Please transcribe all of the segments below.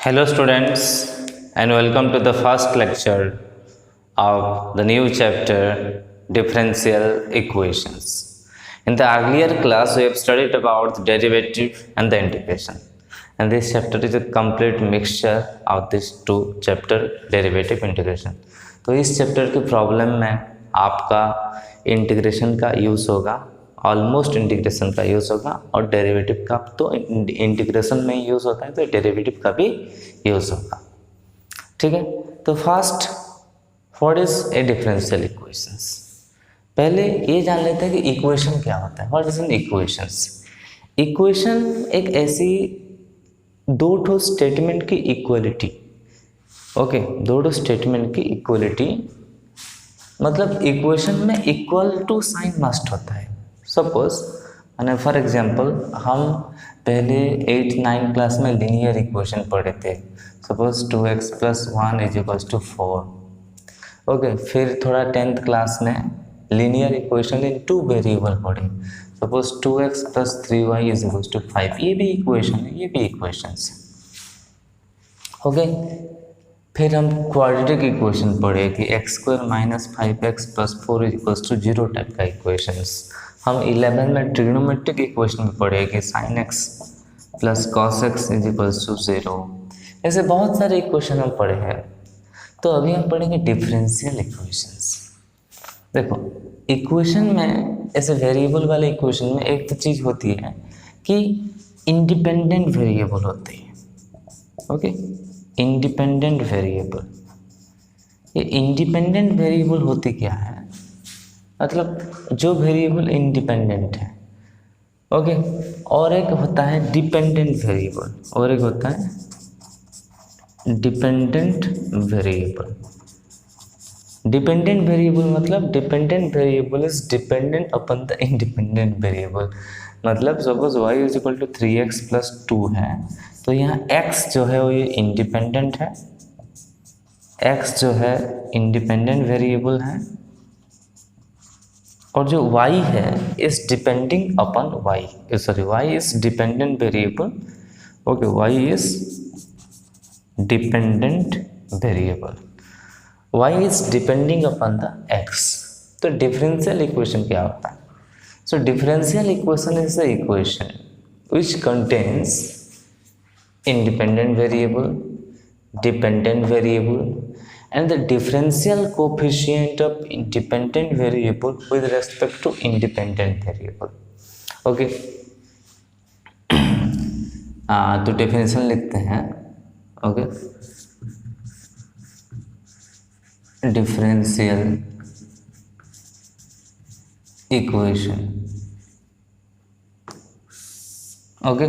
Hello, students, and welcome to the first lecture of the new chapter Differential Equations. In the earlier class, we have studied about the derivative and the integration, and this chapter is a complete mixture of these two chapter derivative integration. तो इस chapter की problem में आपका integration का use होगा, almost integration का use होगा, और डेरिवेटिव का तो इंटीग्रेशन में यूज़ होता है तो डेरिवेटिव का भी यूज़ होगा. ठीक है, तो first what is a differential equations. पहले ये जान लेते हैं कि इक्वेशन क्या होता है. What is an equations. Equation एक ऐसी दो ठो स्टेटमेंट की इक्वलिटी. ओके, दो ठो स्टेटमेंट की इक्वलिटी मतलब इक्वेशन में इक्वल टू साइन मस्ट होता है. सपोज मैंने फॉर एग्जांपल हम पहले 8-9 क्लास में लीनियर इक्वेशन पढ़े थे. Suppose 2x + 1 = 4. ओके, फिर थोड़ा 10th क्लास में लीनियर इक्वेशन इन 2 वेरिएबल पढ़े. Suppose 2x + 3y = 5. ये भी इक्वेशन है, ये भी इक्वेशंस है. ओके, फिर हम क्वाड्रेटिक इक्वेशन पढ़े कि x² - 5x + 4 = 0 टाइप का इक्वेशंस. हम 11 में ट्रिग्नोमेट्रिक इक्वेशन में पढ़े कि sin x + cos x = 0. ऐसे बहुत सारे इक्वेशन हम पढ़े हैं. तो अभी हम पढ़ेंगे डिफरेंशियल इक्वेशंस. देखो, इक्वेशन में ऐसे वेरिएबल वाले इक्वेशन में एक तो चीज़ होती है कि इंडिपेंडेंट वेरिएबल होते हैं. Okay, independent variable. ये इंडिपेंडेंट वेरिएबल होती क्या है, मतलब जो वेरिएबल इंडिपेंडेंट है. ओके, और एक होता है डिपेंडेंट वेरिएबल, और एक होता है डिपेंडेंट वेरिएबल. डिपेंडेंट वेरिएबल मतलब dependent variable is dependent upon the independent variable. मतलब सपोज y = 3x + 2 है, तो यहाँ x जो है वो ये इंडिपेंडेंट है. x जो है इंडिपेंडेंट वेरिएबल है, और जो y है is depending upon y. y is dependent variable. Okay, y is dependent variable. y is depending upon the x. तो डिफरेंशियल इक्वेशन क्या होता है. So differential equation is the equation which contains independent variable, dependent variable, and the differential coefficient of independent variable with respect to independent variable. Okay, तो definition लिखते हैं. Okay, differential equation. Okay,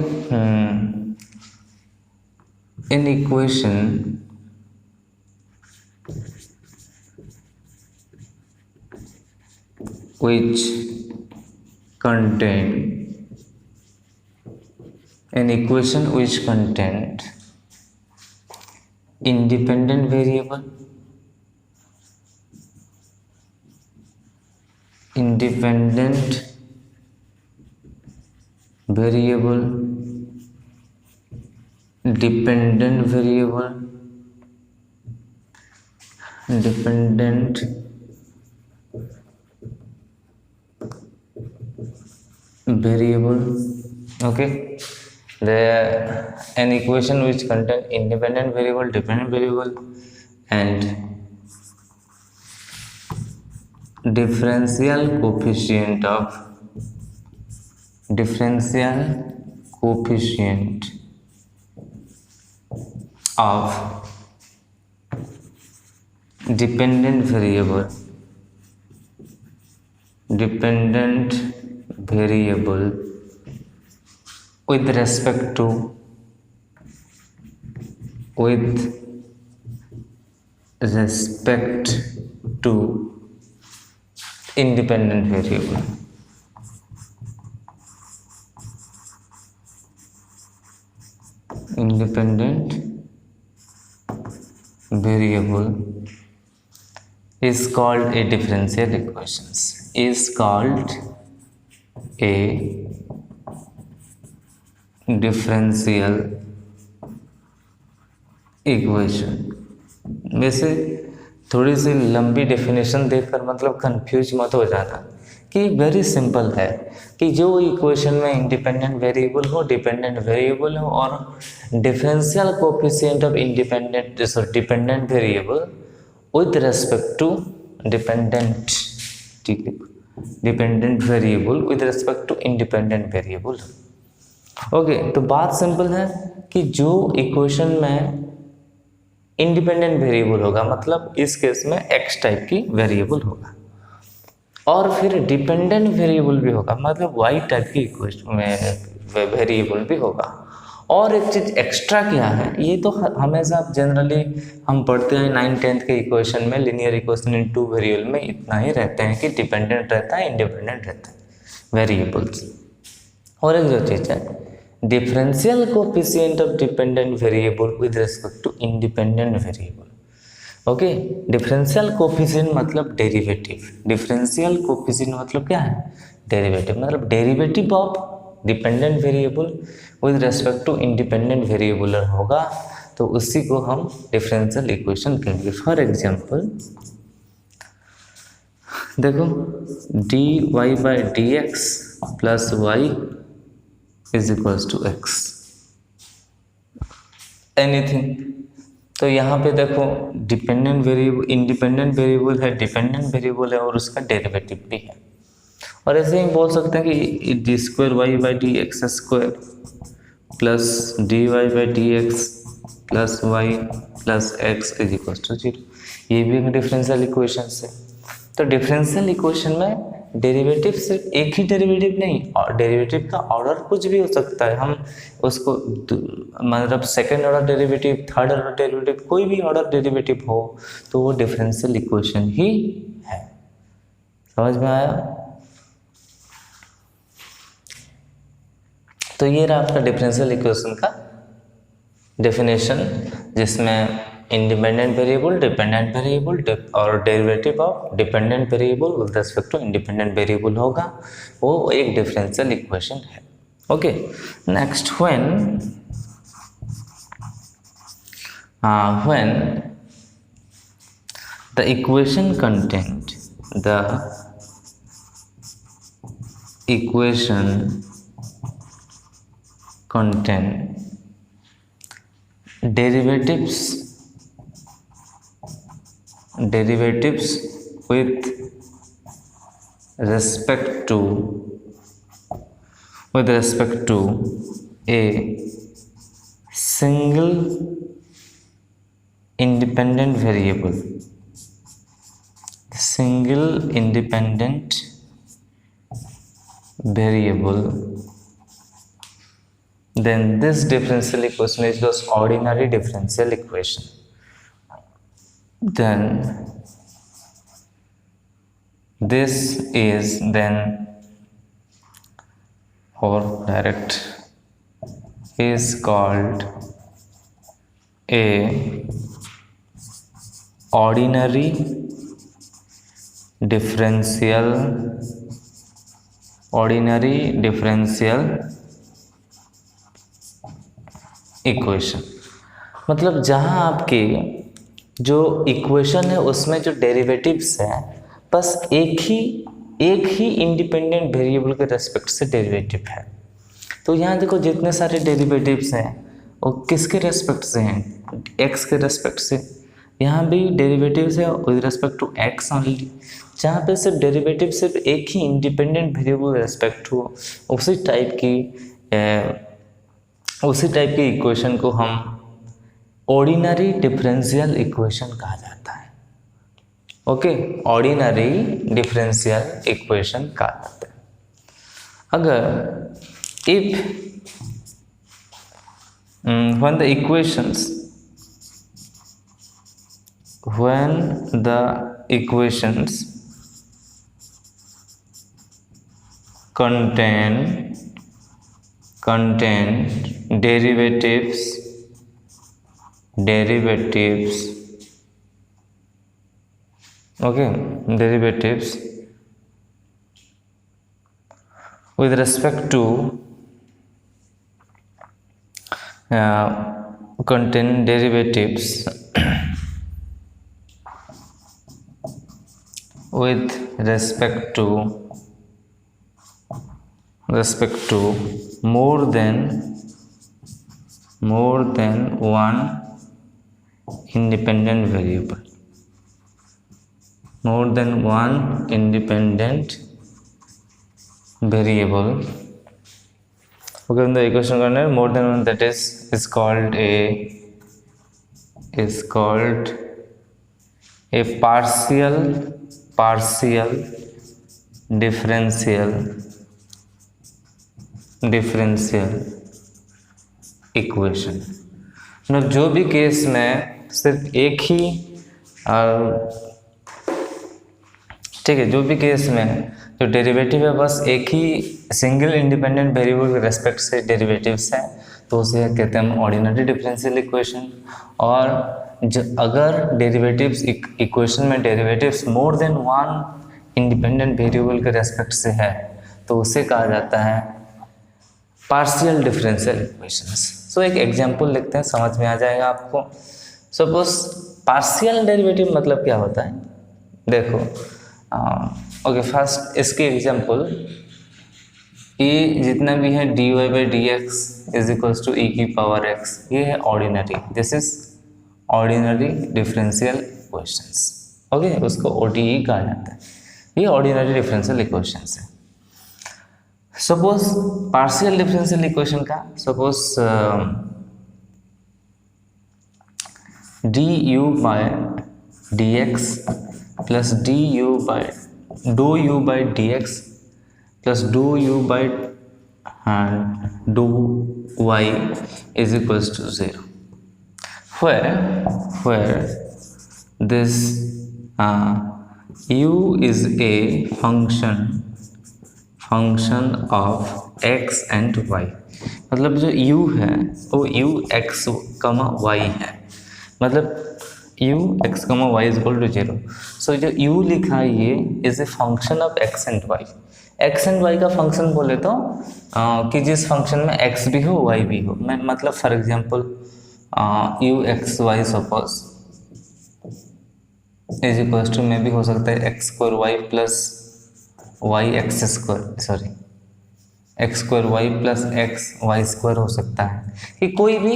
an equation which contain independent variable, dependent variable, dependent variable. Okay, an equation which contain independent variable, dependent variable, and differential coefficient of dependent variable with respect to independent variable. Independent variable is called a differential equations. Is called a differential equation. वैसे थोड़ी सी लंबी definition देखकर मतलब confuse मत हो जाना कि very simple है कि जो इक्वेशन में इंडिपेंडेंट वेरिएबल हो, डिपेंडेंट वेरिएबल हो और differential coefficient of independent dependent variable with respect to dependent, ठीक है, dependent variable with respect to independent variable. Okay, तो बात सिंपल है कि जो इक्वेशन में इंडिपेंडेंट वेरिएबल होगा, मतलब इस केस में एक्स टाइप की वेरिएबल होगा, और फिर डिपेंडेंट वेरिएबल भी होगा, मतलब वाई टाइप की इक्वेशन में वेरिएबल भी होगा। और एक चीज़ एक्स्ट्रा क्या है, ये तो हमेशा जनरली हम पढ़ते हैं 9th-10th के इक्वेशन में, linear equation in two variable में इतना ही रहते हैं कि डिपेंडेंट रहता है, इंडिपेंडेंट रहता है वेरिएबल्स। और एक जो चीज़ है differential coefficient of dependent variable with respect to independent variable. Okay, differential coefficient मतलब डेरिवेटिव, डिफरेंशियल कोफिशिएंट मतलब क्या है, डेरिवेटिव, मतलब derivative of dependent variable with respect to independent variable होगा, तो उसी को हम डिफरेंशियल इक्वेशन कहेंगे। फॉर एग्जांपल देखो, D Y by D x plus Y is equals to X, anything. तो यहाँ पे देखो डिपेंडेंट वेरिएबल, इंडिपेंडेंट वेरिएबल है, डिपेंडेंट वेरिएबल है और उसका डेरिवेटिव भी है। और ऐसे ही बोल सकते हैं कि D square Y by D x square plus D Y by D x plus Y plus X is equals to 0, ये भी एक डिफरेंशियल इक्वेशन है। तो डिफरेंशियल इक्वेशन में डेरिवेटिव सिर्फ एक ही डेरिवेटिव नहीं, और डेरिवेटिव का ऑर्डर कुछ भी हो सकता है, हम उसको मतलब second order derivative, third order derivative, कोई भी ऑर्डर डेरिवेटिव हो तो वो डिफरेंशियल इक्वेशन ही है। समझ में आया? तो ये रहा आपका डिफरेंशियल इक्वेशन का डेफिनेशन, जिसमें इंडिपेंडेंट वेरिएबल, डिपेंडेंट वेरिएबल और derivative of dependent variable with respect to independent variable होगा, वो एक डिफरेंशियल इक्वेशन है। Okay, next when the equation content derivatives with respect to a single independent variable, then this differential equation is just ordinary differential equation. Then this is then or direct is called a ordinary differential equation. मतलब जहाँ आपके जो equation है उसमें जो derivatives है बस एक ही इंडिपेंडेंट वेरिएबल के रेस्पेक्ट से डेरिवेटिव है। तो यहाँ देखो जितने सारे डेरिवेटिव्स हैं वो किसके रेस्पेक्ट से हैं, एक्स के रेस्पेक्ट से। यहाँ भी डेरिवेटिव्स है with respect to X only. जहाँ पे सिर्फ डेरिवेटिव सिर्फ एक ही इंडिपेंडेंट वेरिएबल रेस्पेक्ट हो, उसी टाइप की इक्वेशन को हम ऑर्डिनरी डिफरेंशियल इक्वेशन कहा जाता है। ओके, ऑर्डिनरी डिफरेंशियल इक्वेशन कहा जाता है। अगर when the equations contain derivatives with respect to contain derivatives with respect to more than one independent variable, okay, in the equation corner more than one, that is called a partial differential equation. मतलब जो भी case में सिर्फ एक ही ठीक है, जो भी केस में जो डेरिवेटिव है बस एक ही सिंगल इंडिपेंडेंट वेरिएबल के रेस्पेक्ट से डेरिवेटिव्स है, तो उसे कहते हैं हम ऑर्डिनरी डिफरेंशियल इक्वेशन। और अगर डेरिवेटिव्स इक्वेशन में derivatives more than one independent variable के रेस्पेक्ट से है, तो उसे कहा जाता है पार्शियल डिफरेंशियल इक्वेशंस। सो एक एग्जांपल लिखते हैं, समझ में आ जाएगा आपको। सपोज पार्शियल डेरिवेटिव मतलब क्या होता है, देखो ओके फर्स्ट इसके एग्जांपल, ये जितना भी है dy by D x is equals to e की पावर x, ये है ordinary, this is ordinary differential equations. Okay, उसको ODE कहा जाता है, ये ऑर्डिनरी डिफरेंशियल इक्वेशंस है। सपोज पार्शियल डिफरेंशियल इक्वेशन का, suppose du by d x plus dou by D x plus dou by dou y is equals to 0, where this u is a function of x and y। मतलब जो u है वो u x, y है, मतलब u x, y is equal to 0। सो जो u लिखा है ये is a function of x and y। x and y का फंक्शन बोले तो कि जिस फंक्शन में x भी हो y भी हो, मैं मतलब for example u x y suppose is equal to में भी हो सकता है x square y plus y x square, sorry x square y plus x y square हो सकता है, कि कोई भी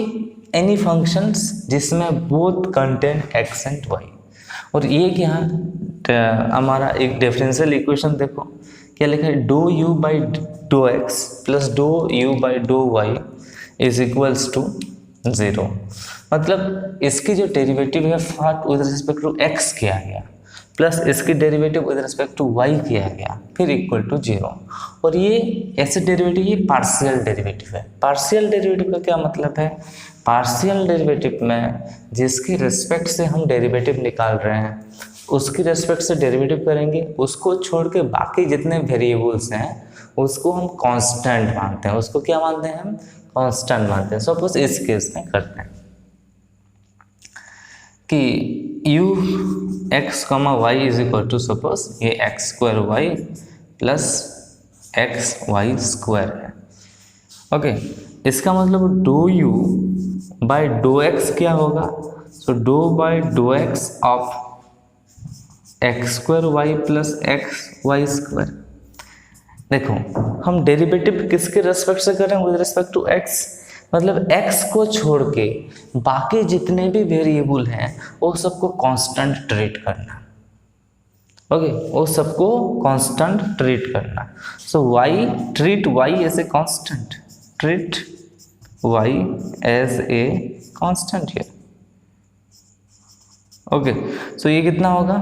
एनी फंक्शंस जिसमें both contain x and y। और ये क्या हमारा एक डिफरेंशियल इक्वेशन देखो क्या लिखा है, dou u by dou x plus dou u by dou y is equals to 0। मतलब इसकी जो डेरिवेटिव है first with respect to x किया गया प्लस इसकी derivative with respect to y किया गया, फिर इक्वल टू 0। और ये ऐसे डेरिवेटिव, ये पार्शियल डेरिवेटिव है। पार्शियल डेरिवेटिव का क्या मतलब है, पार्शियल डेरिवेटिव में जिसकी रिस्पेक्ट से हम डेरिवेटिव निकाल रहे हैं उसकी रिस्पेक्ट से डेरिवेटिव करेंगे, उसको छोड़ के बाकी जितने वेरिएबल्स हैं उसको हम कांस्टेंट मानते हैं। उसको क्या मानते हैं हम, कांस्टेंट मानते हैं। सपोज इस केस में करते हैं कि u x, y is equal to, suppose ये x square y plus x y square है। ओके, इसका मतलब dou u by dou x क्या होगा, so dou by dou x of x square y plus x y square. देखो हम derivative किसके respect से कर रहे हैं, विद रिस्पेक्ट टू x, मतलब x को छोड़ के बाकी जितने भी वेरिएबल हैं वो सबको कांस्टेंट ट्रीट करना। ओके, वो सबको कांस्टेंट ट्रीट करना। So y, treat y as a constant, treat y as a constant here. Okay, so ये कितना होगा,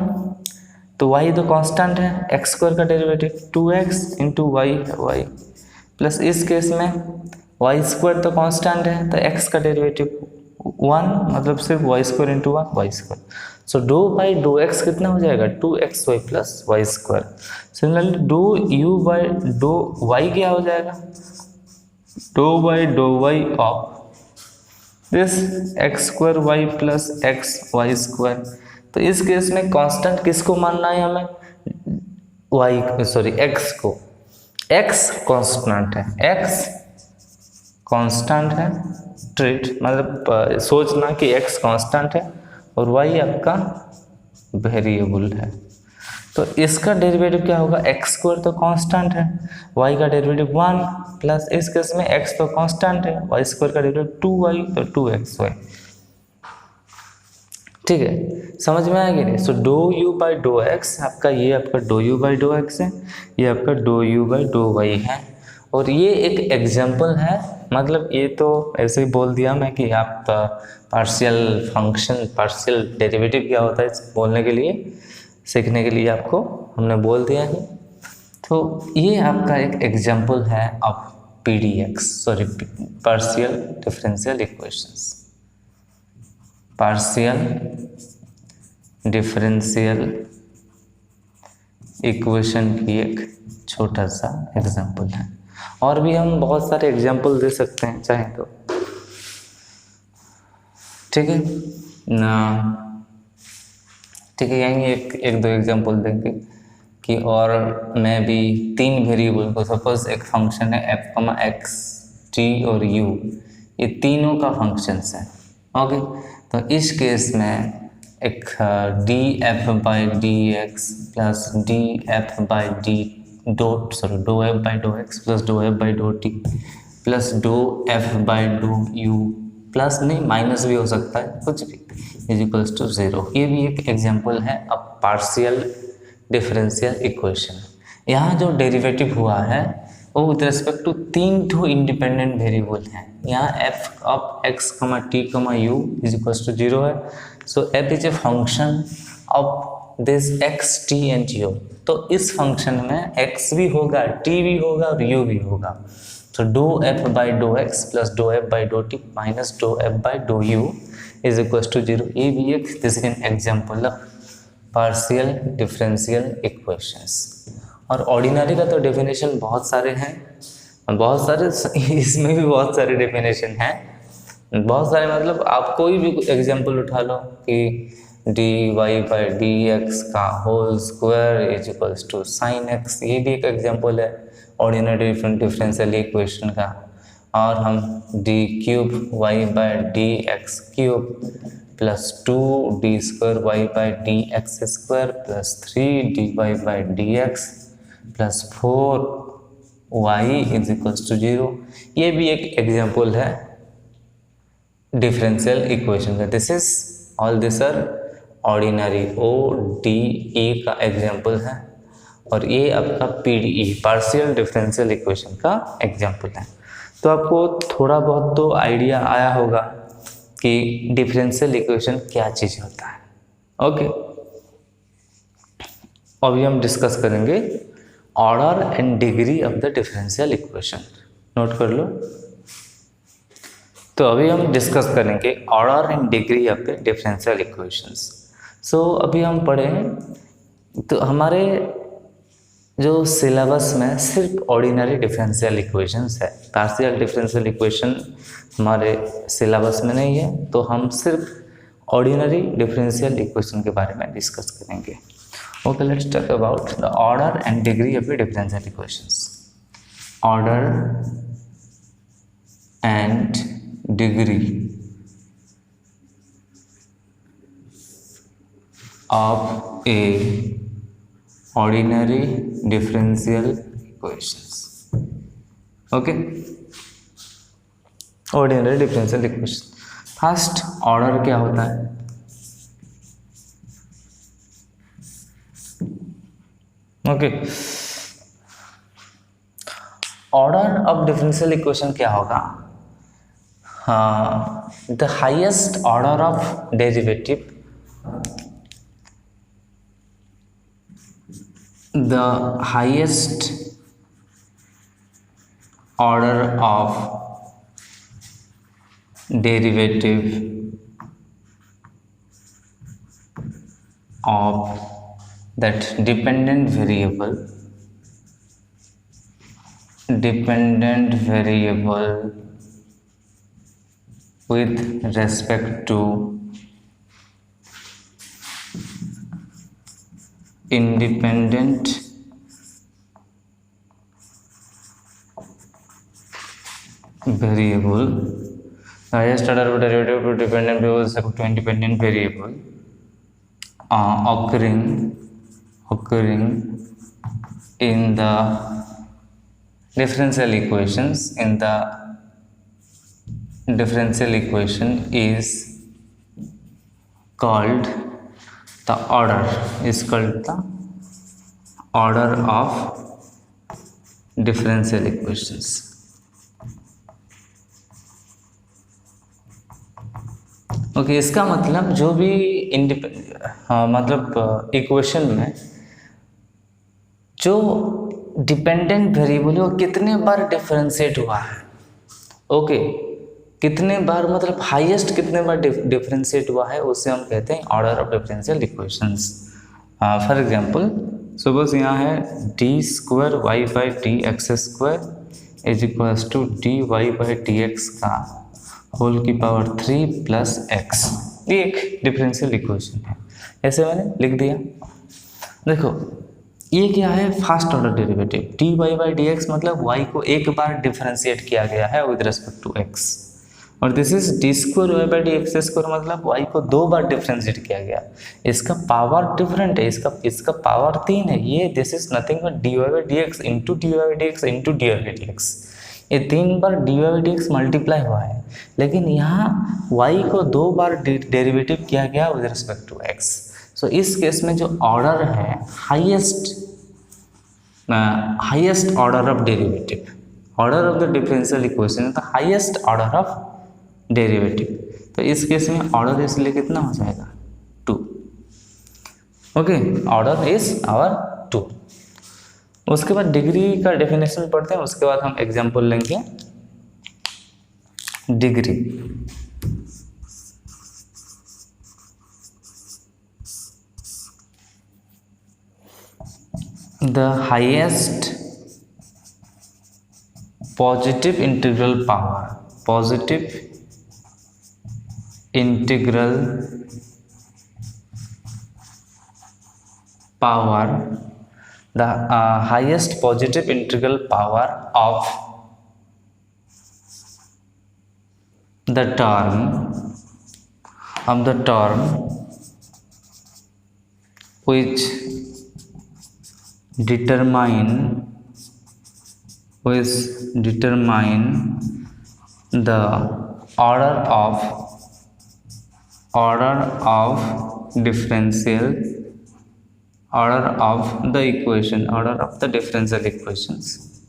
तो y तो कांस्टेंट है, x स्क्वायर का derivative 2x into y y plus इस केस में y स्क्वायर तो कांस्टेंट है तो x का डेरिवेटिव 1, मतलब सिर्फ y square into one y square. So do by dough x कितना हो जाएगा, 2xy plus y square. Similarly dough u by doh y क्या हो जाएगा, doh by doh y of this x square y plus x y square. तो इस case में constant किसको मानना है हमें, x को। x कांस्टेंट है, x कांस्टेंट है, ट्रीट मतलब सोचना कि x कांस्टेंट है और y आपका वेरिएबल है, तो इसका डेरिवेटिव क्या होगा, एक्स स्क्वायर तो कांस्टेंट है, y का डेरिवेटिव 1 प्लस इस केस में x तो कांस्टेंट है, y स्क्वायर का डेरिवेटिव 2y तो 2xy। ठीक है, समझ में आएगी नहीं। So doh u by dough x आपका, ये आपका doh u by dough x है, ये आपका doh u by doh y है, और ये एक एग्जाम्पल है, मतलब ये तो ऐसे ही बोल दिया मैं कि आप पार्शियल फंक्शन, पार्शियल डेरिवेटिव क्या होता है बोलने के लिए, सीखने के लिए आपको हमने बोल दिया है। तो ये आपका एक एग्जाम्पल है of PDX, sorry partial differential equations, partial differential equation की एक छोटा सा एग्जाम्पल है, और भी हम बहुत सारे एग्जाम्पल दे सकते हैं चाहे तो। ठीक है ना, ठीक है, यहीं एक दो एग्जाम्पल देंगे कि, और मैं भी 3 वेरिएबल को, सपोज एक फंक्शन है f, x, t और u, ये तीनों का फंक्शंस है। ओके, तो इस केस में एक d f by D x plus d f by d dot, sorry doh f by dough x plus doh f by doh t plus doh f by doh u, plus नहीं minus भी हो सकता है, कुछ भी, is equals to 0। ये भी एक एग्जाम्पल है अब पार्शियल डिफरेंशियल इक्वेशन। यहाँ जो डेरिवेटिव हुआ है वो with respect to 3 independent variable हैं। यहाँ f of x comma t comma u is equals to 0 है, so f is a function of this x t and u. तो इस फंक्शन में x भी होगा, t भी होगा और u भी होगा, तो doh f by dough x plus doh f by doh t minus doh f by doh u is equal to 0। ये भी एक this is an example of partial differential equations. और ऑर्डिनरी का तो डेफिनेशन बहुत सारे हैं, बहुत सारे, इसमें भी बहुत सारे डेफिनेशन हैं, बहुत सारे, मतलब आप कोई भी एग्जाम्पल उठा लो कि d Y by D x का whole square is equals to sine x, ये भी एक एग्जाम्पल है ऑर्डिनरी डिफरेंशियल इक्वेशन का। और हम d cube y by D x cube plus 2 d square Y by D x square plus 3 d Y by D x plus 4 y is equals to 0, ये भी एक एग्जाम्पल है differential equation का। This is all this are ordinary, o d e का example है, और ये आपका PDE पार्शियल डिफरेंशियल इक्वेशन का एग्जाम्पल है। तो आपको थोड़ा बहुत तो आइडिया आया होगा कि डिफरेंशियल इक्वेशन क्या चीज़ होता है। ओके, अभी हम डिस्कस करेंगे order and degree of the differential equation, note कर लो। तो अभी हम डिस्कस करेंगे order and degree of the differential equations. So अभी हम पढ़ें तो हमारे जो सिलेबस में सिर्फ ऑर्डिनरी डिफरेंशियल इक्वेशंस है, पार्शियल डिफरेंशियल इक्वेशन हमारे सिलेबस में नहीं है, तो हम सिर्फ ऑर्डिनरी डिफरेंशियल इक्वेशन के बारे में डिस्कस करेंगे। Okay, let's talk about the order and degree of the differential equations. Order and degree of a ordinary differential equations. Okay, ordinary differential equation। First order क्या होता है? Okay, order of differential equation क्या होगा? The highest order of derivative, the highest order of derivative of that dependent variable with respect to independent variable, the highest order of derivative to dependent variable is equal to independent variable occurring in the differential equations. In the differential equation is called the order, of differential equations. Okay, इसका मतलब जो भी मतलब equation में जो dependent variable है वो कितने बार डिफरेंशिएट हुआ है, ओके, कितने बार मतलब हाईएस्ट कितने बार डिफरेंशिएट हुआ है, उसे हम कहते हैं order of differential equations. For example, suppose यहाँ है d square Y by D x square is equals to d Y by D x का होल की पावर 3 प्लस एक्स. ये एक डिफरेंशियल इक्वेशन है, ऐसे मैंने लिख दिया. देखो ये क्या है, first order derivative d Y by D x, मतलब वाई को एक बार डिफरेंशिएट किया गया है विद रिस्पेक्ट टू एक्स, और this is d square Y by D x square, मतलब वाई को 2 बार डिफरेंशिएट किया गया. इसका पावर डिफरेंट है, इसका पावर 3 है. ये this is nothing but d Y by D x into d Y by D x into d Y by D x. ये 3 बार डी वाई बाई डी एक्स मल्टीप्लाई हुआ है, लेकिन यहाँ वाई को 2 बार डेरिवेटिव किया गया विद रिस्पेक्ट टू एक्स. सो इस केस में जो ऑर्डर है highest order of derivative, order of the differential equation, the highest order of derivative. तो इस केस में ऑर्डर इसलिए कितना हो जाएगा, 2. Okay, order is our 2. उसके बाद डिग्री का डेफिनेशन पढ़ते हैं, उसके बाद हम एग्जांपल लेंगे. Degree, the highest positive integral power, positive integral power, the highest positive integral power of the term which determine the order of the equation, order of the differential equations,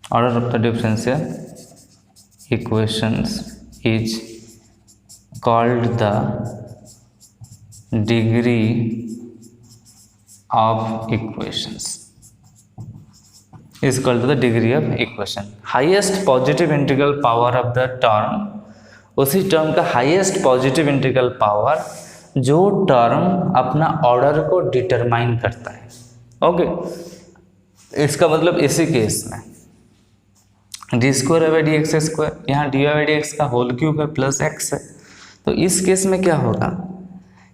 order of the differential equations is called the degree of equations, is called the degree of equation. Highest positive integral power of the term, उसी term का highest positive integral power जो term अपना order को determine करता है. Okay, इसका मतलब इसी केस में d square by D x square, यहाँ d Y by D x का होल क्यूब है प्लस एक्स है. तो इस केस में क्या होगा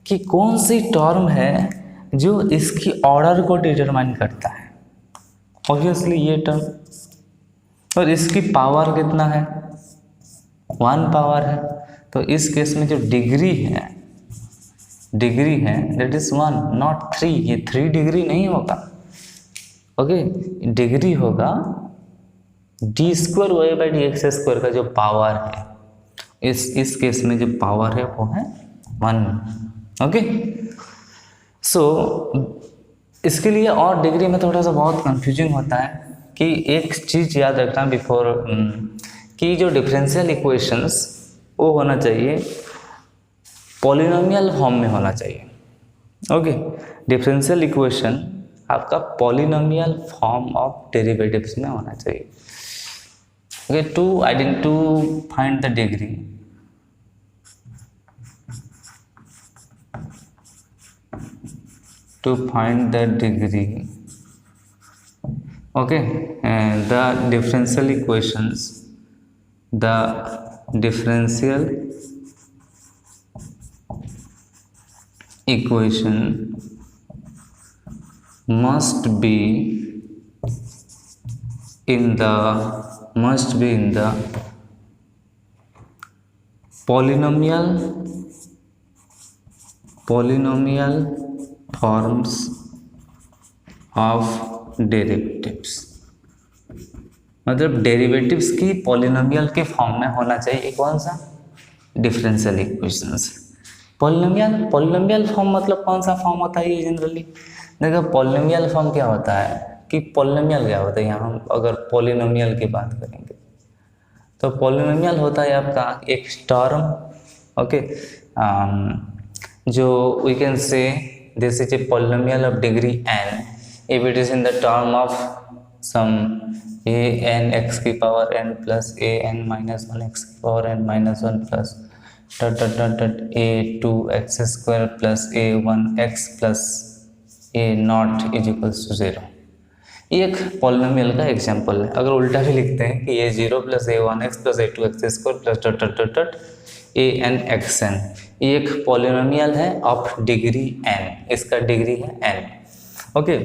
कि कौन सी टर्म है जो इसकी ऑर्डर को डिटरमाइन करता है, ऑब्वियसली ये टर्म, और इसकी पावर कितना है, 1 पावर है. तो इस केस में जो डिग्री है दैट इज 1 नॉट 3. ये 3 डिग्री नहीं होगा, ओके, डिग्री होगा d square Y by D x square का जो पावर है, इस केस में जो पावर है वो है 1. ओके, सो इसके लिए और डिग्री में थोड़ा सा बहुत कंफ्यूजिंग होता है कि एक चीज़ याद रखना बिफोर कि जो डिफरेंशियल इक्वेशंस वो होना चाहिए पॉलिनोमियल फॉर्म में होना चाहिए. ओके, डिफरेंशियल इक्वेशन आपका पॉलिनोमियल फॉर्म ऑफ डेरिवेटिव्स में होना चाहिए. Okay, to find the degree, to find the degree, okay, and the differential equations, the differential equation must be in the must be in the polynomial forms of derivatives, मतलब derivatives की polynomial के form में होना चाहिए। कौन सा? Differential equations. Polynomial form मतलब कौन सा फॉर्म होता है ये जनरली? देखो पॉलिनोमियल फॉर्म क्या होता है कि पॉलिनोमियल क्या होता है, यहाँ हम अगर पॉलिनोमियल की बात करेंगे तो पॉलिनोमियल होता है आपका एक टर्म, ओके, जो we can say this is a polynomial of degree n if it is in the term of some a n x की power n plus a n minus 1 x की power n minus 1 plus a 2 x square plus a 1 x plus a naught is equals to 0। ये एक polynomial का example है। अगर उल्टा भी लिखते हैं कि a 0 plus a 1 x plus a 2 x square plus a n x n, ये एक पॉलिनोमियल है ऑफ डिग्री n, इसका डिग्री है n। ओके,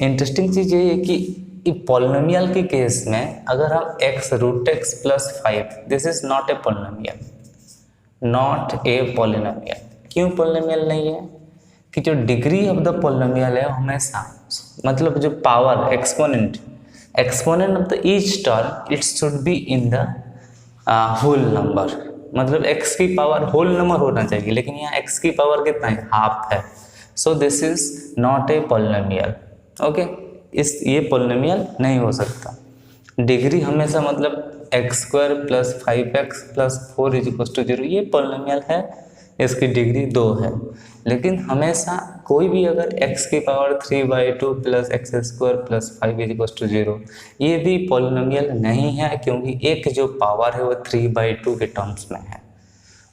इंटरेस्टिंग चीज़ ये है कि पॉलिनोमियल के केस में अगर हम x root x plus 5, this is not a polynomial, not a polynomial. क्यों पॉलिनोमियल नहीं है? कि जो डिग्री ऑफ द पॉलिनोमियल है हमेशा, मतलब जो power exponent of the each term it should be in the whole number, मतलब x की पावर होल नंबर होना चाहिए, लेकिन यहाँ x की पावर कितना है? हाफ है। So this is not a polynomial. Okay, ये पॉलिनोमियल नहीं हो सकता। डिग्री हमेशा मतलब x square plus 5x plus 4 is equal to 0, ये पॉलिनोमियल है, इसकी डिग्री 2 है। लेकिन हमेशा कोई भी अगर x की power 3/2 plus x square plus 5 is equal to 0, ये भी पॉलिनोमियल नहीं है, क्योंकि एक जो पावर है वो 3/2 के टर्म्स में है।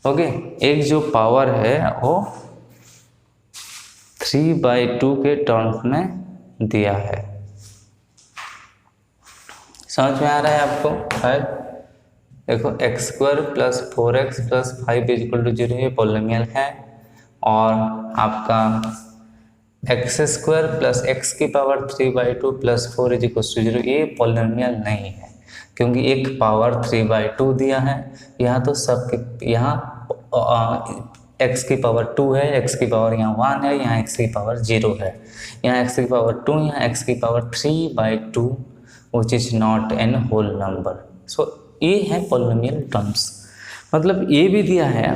ओके, एक जो पावर है वो 3/2 के टर्म्स में दिया है। समझ में आ रहा है आपको? शायद देखो x square plus 4x plus 5 is equal to 0 ये पॉलिनोमियल है, और आपका एक्स स्क्वायर प्लस एक्स की power 3/2 plus 4 is equal to 0 ये पॉलिनोमियल नहीं है, क्योंकि एक पावर 3/2 दिया है। यहाँ तो सब यहाँ x की पावर 2 है, x की पावर यहाँ 1 है, यहाँ x की पावर 0 है, यहाँ x की पावर 2, यहाँ x की power 3/2 which is not an whole number। so ये है पॉलिनोमियल टर्म्स। मतलब ये भी दिया है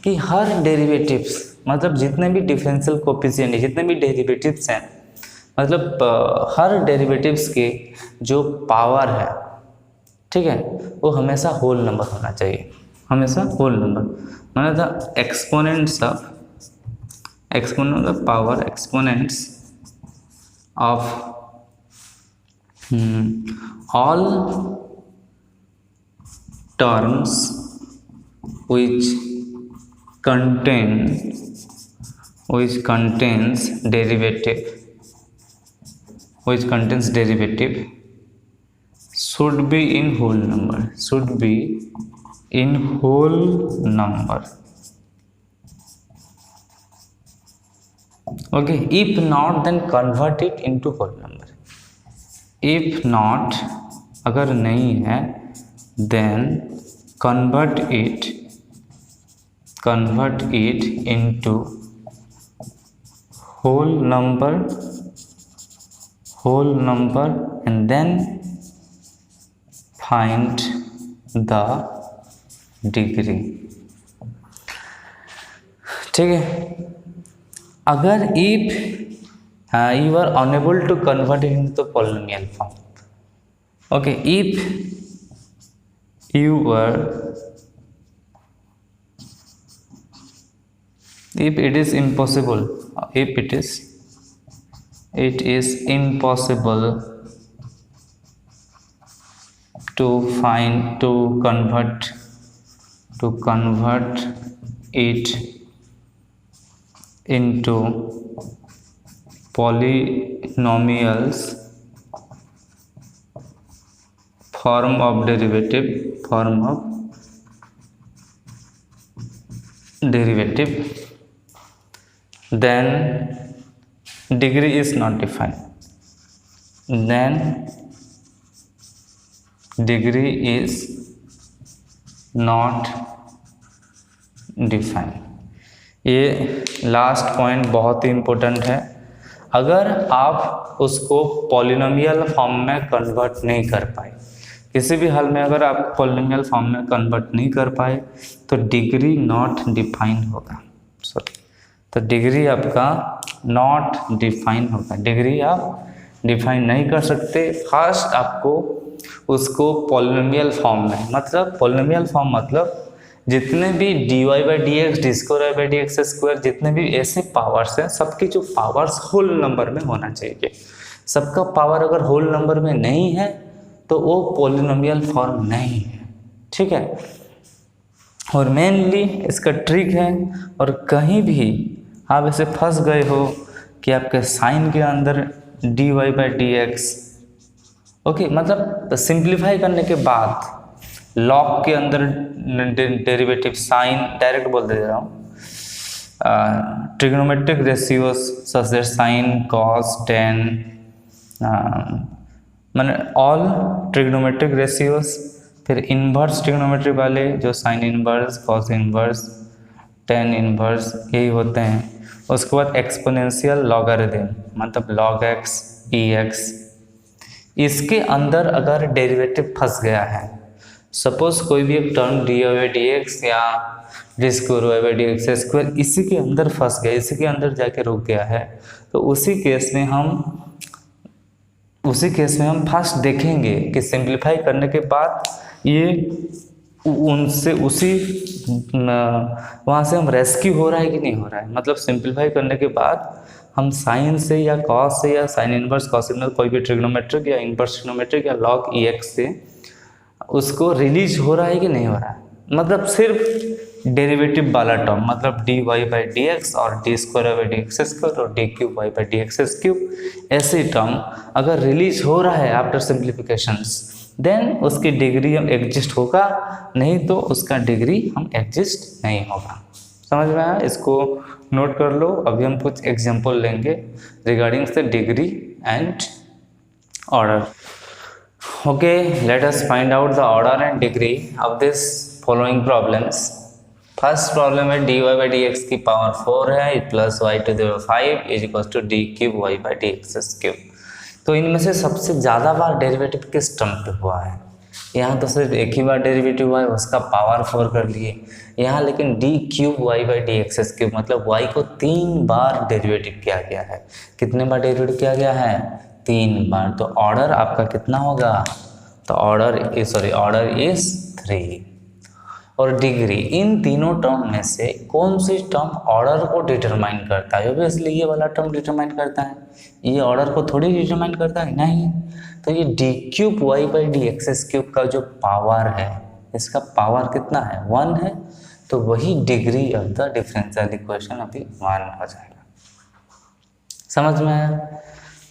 कि हर डेरिवेटिव्स, मतलब जितने भी डिफरेंशियल कोएफिशिएंट है, जितने भी डेरिवेटिव्स हैं, मतलब हर डेरिवेटिव्स के जो पावर है, ठीक है, वो हमेशा होल नंबर होना चाहिए, हमेशा होल नंबर। मतलब the exponents of power, exponents of all terms which contains derivative should be in whole number, okay, if not then convert it into whole number। If not, अगर नहीं है, then convert it into whole number and then find the degree. ठीक है, अगर if you are unable to convert it into polynomial form, okay, if it is impossible to convert it into polynomials form of derivative, then degree is not defined, then degree is not define. ये last point बहुत ही important है। अगर आप उसको polynomial form में convert नहीं कर पाए, किसी भी हल में अगर आप पॉलिनोमियल फॉर्म में कन्वर्ट नहीं कर पाए तो डिग्री नॉट डिफाइन होगा। सॉरी, तो डिग्री आपका नॉट डिफाइन होगा। डिग्री आप डिफाइन नहीं कर सकते। फर्स्ट आपको उसको पॉलिनोमियल फॉर्म में, मतलब पॉलिनोमियल फॉर्म मतलब जितने भी dy by D x, D square by D x square, जितने भी ऐसे पावर्स हैं, सबके जो पावर्स होल नंबर में होना चाहिए। सबका पावर अगर होल नंबर में नहीं है तो वो पॉलिनोमियल फॉर्म नहीं है, ठीक है। और मेनली इसका ट्रिक है, और कहीं भी आप ऐसे फंस गए हो कि आपके साइन के अंदर dy by D x, okay, मतलब सिंप्लीफाई करने के बाद लॉग के अंदर डेरिवेटिव साइन डायरेक्ट बोल दे रहा हूँ, trigonometric ratios such that sine cos tan, मैंने ऑल ट्रिग्नोमेट्रिक रेशियोज, फिर इन्वर्स ट्रिग्नोमेट्री वाले जो sign inverse, cos inverse, tan inverse, यही होते हैं। उसके बाद एक्सपोनेंशियल लॉगरिथम, मतलब लॉग एक्स ई एक्स, इसके अंदर अगर डेरिवेटिव फंस गया है, सपोज कोई भी एक term d Y by D x या d square Y by D x square इसी के अंदर फंस गया, इसी के अंदर जाके रुक गया है, तो उसी केस में हम फर्स्ट देखेंगे कि सिंप्लीफाई करने के बाद ये उनसे उसी वहाँ से हम रेस्क्यू हो रहा है कि नहीं हो रहा है। मतलब सिंप्लीफाई करने के बाद हम साइन से या कॉस से या साइन इनवर्स कॉस इनवर्स कोई भी ट्रिग्नोमेट्रिक या इनवर्स ट्रिग्नोमेट्रिक या लॉग ई एक्स से उसको रिलीज हो रहा है कि नहीं हो रहा है। मतलब सिर्फ डेरिवेटिव वाला टर्म, मतलब d Y by D x और d square by D x square और d cube y by D x cube, ऐसे टर्म अगर रिलीज हो रहा है आफ्टर सिंप्लीफिकेशंस, देन उसकी डिग्री हम एग्जिस्ट होगा, नहीं तो उसका डिग्री हम एग्जिस्ट नहीं होगा। समझ में आया? इसको नोट कर लो। अभी हम कुछ एग्जांपल लेंगे regarding the degree and order. Okay, let us find out the order and degree of this following problems. First problem है dy बाई डी एक्स की पावर 4 है plus y to the 5 is equal to d cube y by D x cube. तो इनमें से सबसे ज़्यादा बार derivative किस term पे हुआ है? यहाँ तो सिर्फ एक ही बार डेरिवेटिव हुआ है, उसका पावर 4 कर लिए। यहाँ लेकिन d cube y by D x cube, मतलब वाई को 3 बार डेरिवेटिव किया गया है। कितने बार डेरिवेटिव किया गया है? 3 बार। तो ऑर्डर आपका कितना होगा? तो ऑर्डर इज 3। और डिग्री, इन तीनों टर्म में से कौन सी टर्म ऑर्डर को डिटरमाइन करता है? ऑब्वियसली ये वाला टर्म डिटरमाइन करता है, ये ऑर्डर को थोड़ी डिटरमाइन करता है, नहीं। तो ये d cube y by D x cube का जो पावर है, इसका पावर कितना है? 1 है। तो वही degree of the differential equation अभी 1 हो जाएगा। समझ में आया?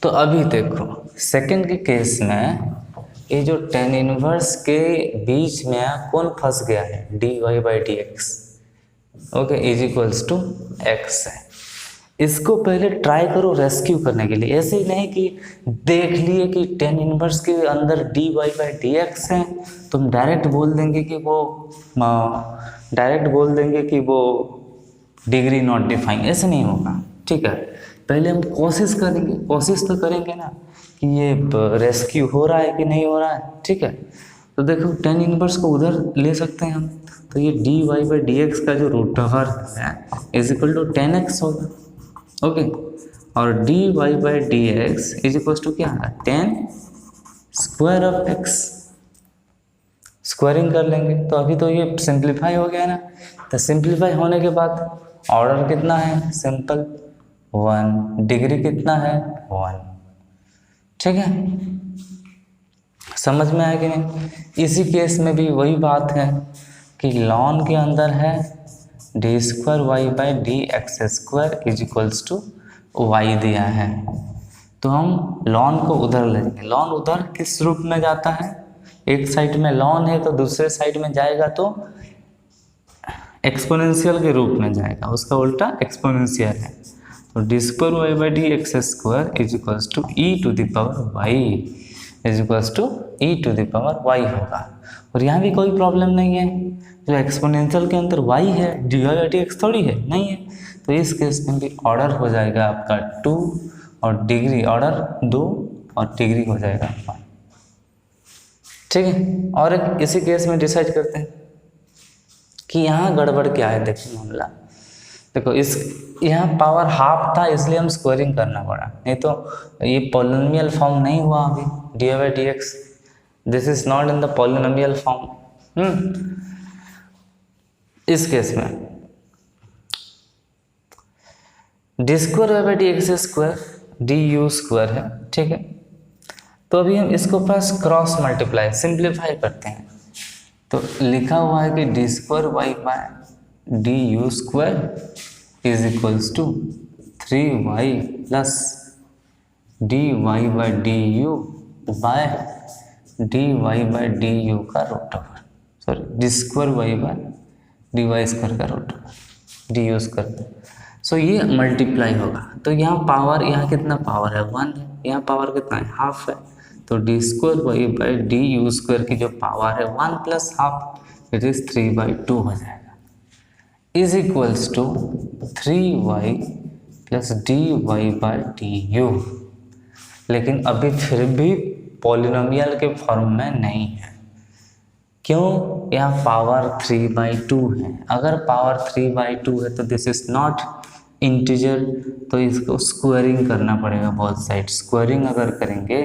तो अभी देखो सेकंड के केस में ये जो टेन इनवर्स के बीच में कौन फंस गया है? D Y by D x, okay, is equals to x है। इसको पहले ट्राई करो रेस्क्यू करने के लिए। ऐसे ही नहीं कि देख लिए कि टेन इनवर्स के अंदर d Y by D x है, तुम डायरेक्ट बोल देंगे कि वो डिग्री नॉट डिफाइन। ऐसे नहीं होगा, ठीक है। पहले हम कोशिश तो करेंगे ना कि ये रेस्क्यू हो रहा है कि नहीं हो रहा है, ठीक है। तो देखो टेन इनवर्स को उधर ले सकते हैं हम, तो ये d Y by D x का जो रूट ओवर है इज इक्वल टू 10x होगा, ओके। और d Y by D x is equal to क्या है? 10 स्क्वायर ऑफ x। स्क्वायरिंग कर लेंगे तो अभी तो ये सिंप्लीफाई हो गया ना। तो सिंप्लीफाई होने के बाद ऑर्डर कितना है? सिंपल 1। डिग्री कितना है? 1, ठीक है। समझ में आया कि नहीं? इसी केस में भी वही बात है कि लॉन के अंदर है d square Y by D x square is equals to y दिया है। तो हम लॉन को उधर लेंगे। लॉन उधर किस रूप में जाता है? एक साइड में लॉन है तो दूसरे साइड में जाएगा तो एक्सपोनेंशियल के रूप में जाएगा, उसका उल्टा एक्सपोनेंशियल है। तो d square Y by D x square is equals to e to the power y is equals to e to the power y होगा। और यहाँ भी कोई प्रॉब्लम नहीं है, जो एक्सपोनेंशियल के अंदर वाई है, d Y by D x थोड़ी है, नहीं है। तो इस केस में भी ऑर्डर हो जाएगा आपका 2 और डिग्री ऑर्डर 2 और डिग्री हो जाएगा 1। ठीक है, और इसी केस में डिसाइड करते हैं कि यहाँ गड़बड़ क्या है। देखो मामला, देखो इस यहाँ पावर हाफ था इसलिए हम स्क्वायरिंग करना पड़ा, नहीं तो ये पॉलिनोमियल फॉर्म नहीं हुआ अभी d Y by D x, this is not in the polynomial form. इस केस में d square Y by D x square d u square है, ठीक है। तो अभी हम इसको प्लस क्रॉस मल्टीप्लाई सिंप्लीफाई करते हैं, तो लिखा हुआ है कि D square y by d u square is equals to 3y plus D Y by d u by d Y by d u का root over, sorry d square y by d y square का root over d u square. So ये multiply होगा, तो यहाँ power, यहाँ कितना power है 1 है, यहाँ पावर कितना है हाफ है, तो d square Y by d u square की जो पावर है 1 प्लस हाफ इट इज 3/2 हो जाएगा, is equals to 3y plus D Y by d u. लेकिन अभी फिर भी पॉलिनोमियल के फॉर्म में नहीं है, क्यों? यहाँ पावर 3/2 है, अगर पावर 3/2 है तो दिस इज नॉट इंटीजर, तो इसको स्क्वायरिंग करना पड़ेगा बोथ साइड। स्क्वायरिंग अगर करेंगे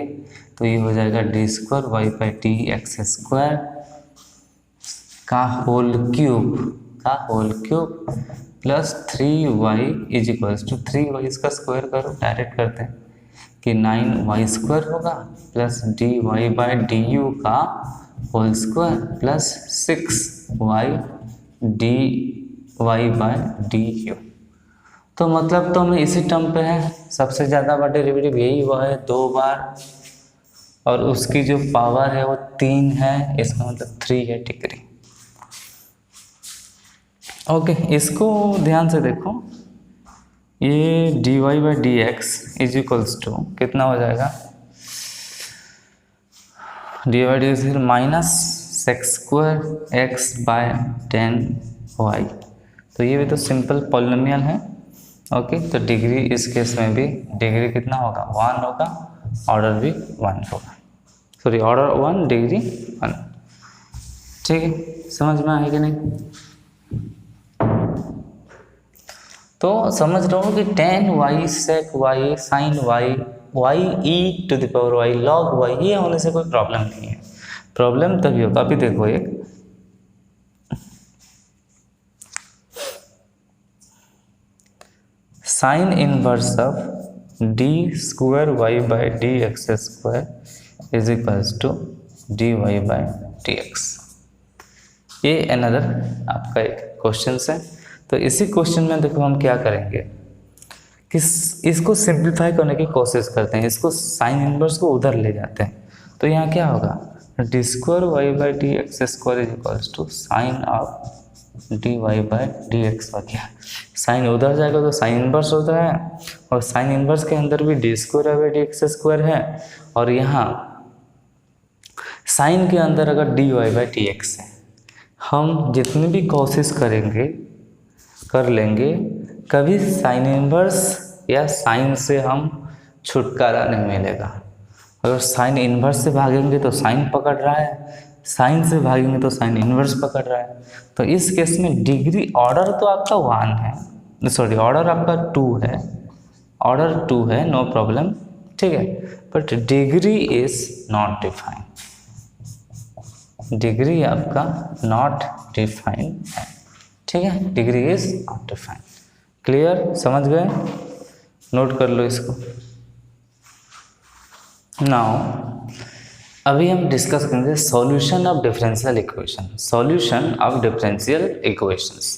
तो ये हो जाएगा d square Y by D x square का whole cube plus 3y is equals to 3y इसका स्क्वायर करो, डायरेक्ट करते हैं कि 9y स्क्वायर होगा plus D Y by d u का whole square plus 6y d Y by d u. तो मतलब तो हमें इसी टर्म पे है, सबसे ज़्यादा बार डेरिवेटिव यही हुआ है 2 बार, और उसकी जो पावर है वो 3 है, इसका मतलब 3 है डिग्री। ओके, इसको ध्यान से देखो, ये d Y by D x is equals to कितना हो जाएगा, d y d x minus six square x by 10y। तो ये भी तो सिंपल पॉलिनोमियल है। ओके, तो डिग्री इस केस में भी डिग्री कितना होगा 1 होगा, ऑर्डर भी 1 होगा, सॉरी ऑर्डर 1 डिग्री 1। ठीक है, समझ में आएगा नहीं? तो समझ रहा हूँ कि tan y sec y sin y y e to the power y log y, ये होने से कोई प्रॉब्लम नहीं है। प्रॉब्लम तभी होगा, अभी देखो एक sine inverse of d square Y by D x square is equals to d Y by D x. ये अनदर आपका एक क्वेश्चन है। तो इसी क्वेश्चन में देखो हम क्या करेंगे कि इसको सिंप्लीफाई करने की कोशिश करते हैं, इसको साइन इनवर्स को उधर ले जाते हैं। तो यहाँ क्या होगा, d square Y by D x square is equals to sine of d Y by D x हो गया। साइन उधर जाएगा तो साइन इनवर्स होता है, और साइन इनवर्स के अंदर भी d square Y by D x square है, और यहाँ साइन के अंदर अगर d Y by D x है, हम जितनी भी कोशिश करेंगे कर लेंगे, कभी साइन इनवर्स या साइन से हम छुटकारा नहीं मिलेगा। अगर साइन इनवर्स से भागेंगे तो साइन पकड़ रहा है, साइन से भागेंगे तो साइन इनवर्स पकड़ रहा है। तो इस केस में डिग्री ऑर्डर तो आपका 1 है, सॉरी ऑर्डर आपका 2 है, ऑर्डर 2 है, नो प्रॉब्लम, ठीक है, but degree is not defined, degree आपका नॉट डिफाइंड है, ठीक है, degree is not defined. Clear, समझ गए? नोट कर लो इसको। नाउ अभी हम डिस्कस करेंगे solution of differential equation, solution of differential equations,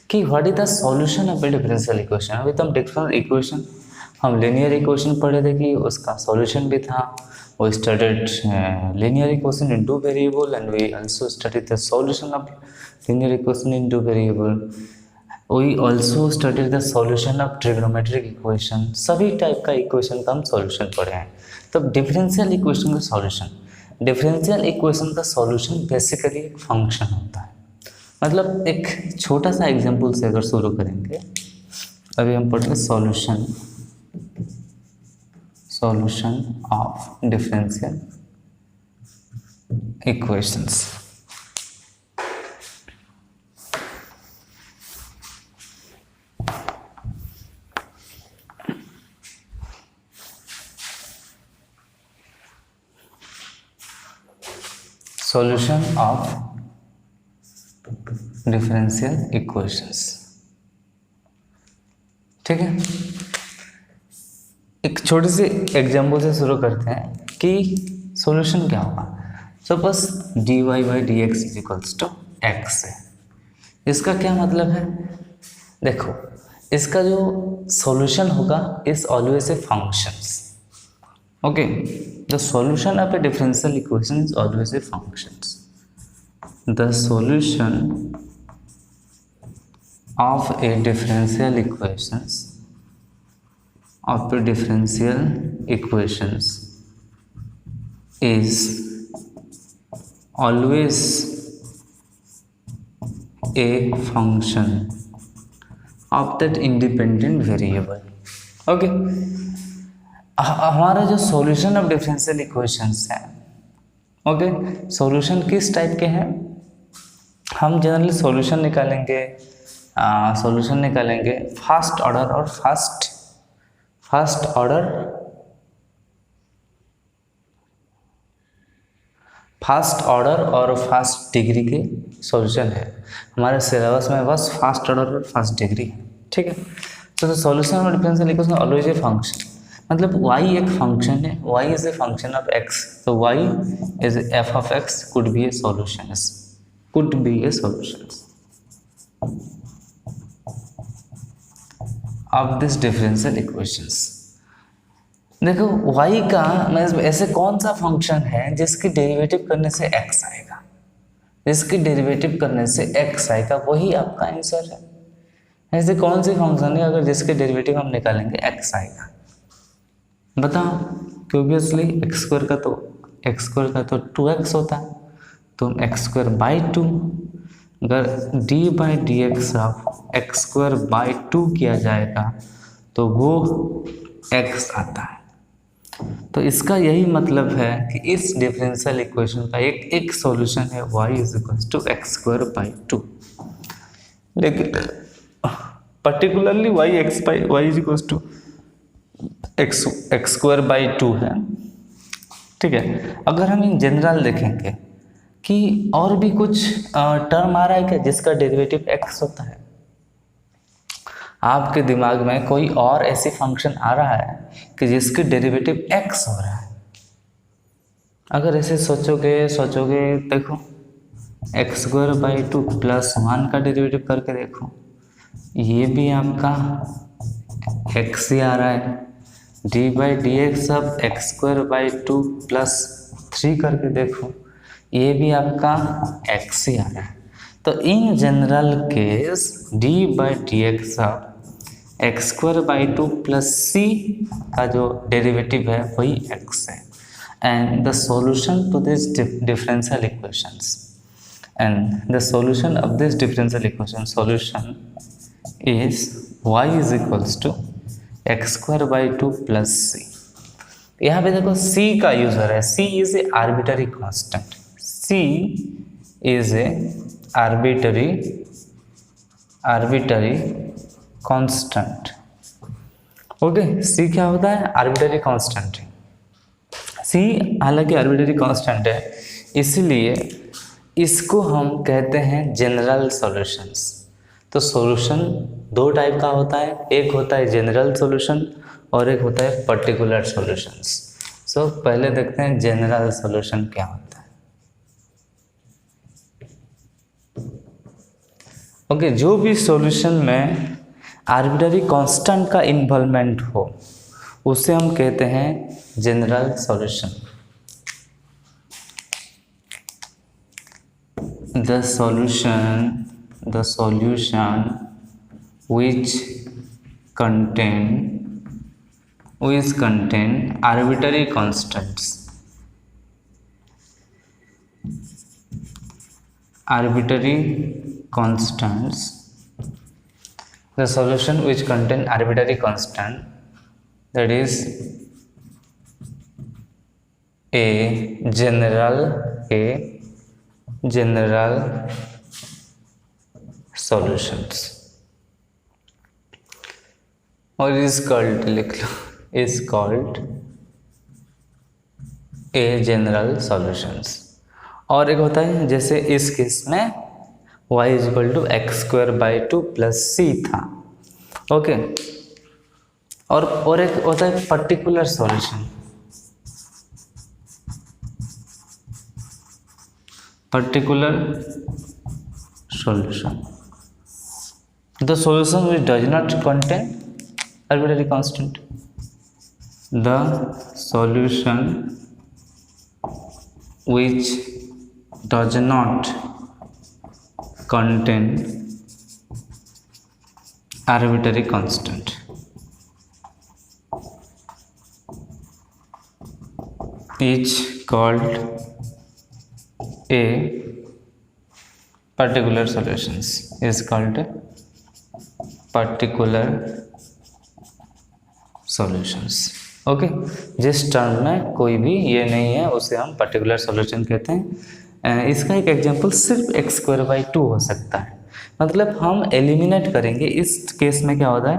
कि what is the solution of a differential equation. अभी तो हम डिफरेंशियल इक्वेशन, हम लीनियर इक्वेशन पढ़े थे कि उसका सॉल्यूशन भी था, we studied linear equation in two variable, and we also studied the solution of linear equation in two variable. We also study the solution of trigonometric equation, सभी type का equation का हम सॉल्यूशन पढ़े हैं। तब differential equation का solution, differential equation का solution basically एक फंक्शन होता है। मतलब एक छोटा सा एग्जांपल से अगर शुरू करेंगे, अभी हम पढ़ेंगे solution of differential equations. Solution of differential equations, ठीक है। एक छोटी सी एग्जांपल से शुरू करते हैं कि सॉल्यूशन क्या होगा। Suppose dy by D x is equals to x है। इसका क्या मतलब है, देखो इसका जो सॉल्यूशन होगा is always a functions. Okay, the solution of a differential equation is always a functions. The solution of a differential equations is always a function of that independent variable। Okay, हमारा जो solution of differential equations है, okay, solution किस type के हैं, हम generally solution निकालेंगे first order और first degree के सॉल्यूशन है। हमारे सिलेबस में बस फर्स्ट ऑर्डर और फर्स्ट डिग्री है, ठीक है। तो solution of differential equation always a function, मतलब y एक फंक्शन है, y is a function of x, तो y is f of x could be A solution of this differential equations. देखो y का ऐसे कौन सा फंक्शन है जिसकी डेरिवेटिव करने से x आएगा, वही आपका आंसर है। ऐसे कौन सी फंक्शन है अगर जिसके डेरिवेटिव हम निकालेंगे x आएगा, बताओ। क्योंकि ऑब्वियसली x स्क्वायर का तो 2x होता है, तो x स्क्वायर बाई 2, अगर d by D x of x square by 2 किया जाएगा तो वो x आता है। तो इसका यही मतलब है कि इस डिफरेंशियल इक्वेशन का एक सॉल्यूशन है y is equals to x square by 2, लेकिन particularly y is equals to x square by 2 है, ठीक है। अगर हम इन जनरल देखेंगे कि और भी कुछ टर्म आ रहा है क्या जिसका डेरिवेटिव x होता है, आपके दिमाग में कोई और ऐसी फंक्शन आ रहा है कि जिसकी डेरिवेटिव x हो रहा है। अगर ऐसे सोचोगे देखो एक्स स्क्वायर बाई 2 प्लस 1 का डेरिवेटिव करके देखो, ये भी आपका x ही आ रहा है। D by D x of x square by 2 plus 3 करके देखो, ये भी आपका x ही आ रहा है। तो in general case d by D x of x square by 2 plus c का जो डेरिवेटिव है वही x है। And the solution to this differential equations solution is y is equals to x square by 2 plus c। यहाँ पे देखो c का user है, c is a arbitrary constant, C is a arbitrary constant। Okay, C क्या होता है, arbitrary constant. C हालांकि arbitrary constant है, इसलिए इसको हम कहते हैं जनरल सॉल्यूशंस। तो सॉल्यूशन दो टाइप का होता है, एक होता है जनरल सॉल्यूशन और एक होता है पर्टिकुलर सॉल्यूशंस। सो पहले देखते हैं जनरल सॉल्यूशन क्या होता है। ओके, जो भी सॉल्यूशन में आर्बिट्ररी कांस्टेंट का इन्वॉल्वमेंट हो उसे हम कहते हैं general solution. The solution which contain arbitrary constants. The solution which contain arbitrary constant, that is a general solutions, or is called a general solutions. और एक होता है जैसे इस केस में y = x² / 2 + c था, ओके। और एक होता है particular solution. The solution which does not contain arbitrary constant. The solution which does not contain arbitrary constant is called a particular solutions. Okay. जिस टर्म में कोई भी ये नहीं है उसे हम पर्टिकुलर सॉल्यूशन कहते हैं। इसका एक एग्जांपल सिर्फ x² / 2 हो सकता है, मतलब हम एलिमिनेट करेंगे। इस केस में क्या होता है,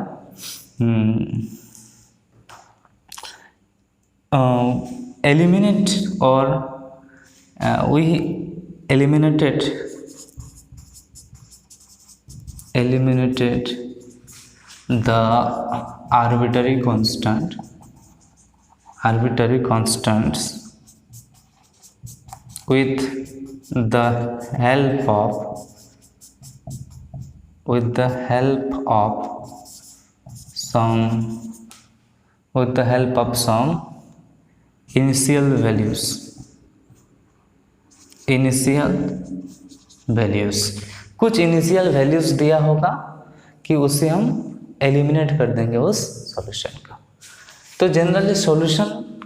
एलिमिनेट और we eliminated the arbitrary constants with the help of some initial values। कुछ इनिशियल वैल्यूज दिया होगा कि उसे हम एलिमिनेट कर देंगे उस सॉल्यूशन का। तो जनरली सॉल्यूशन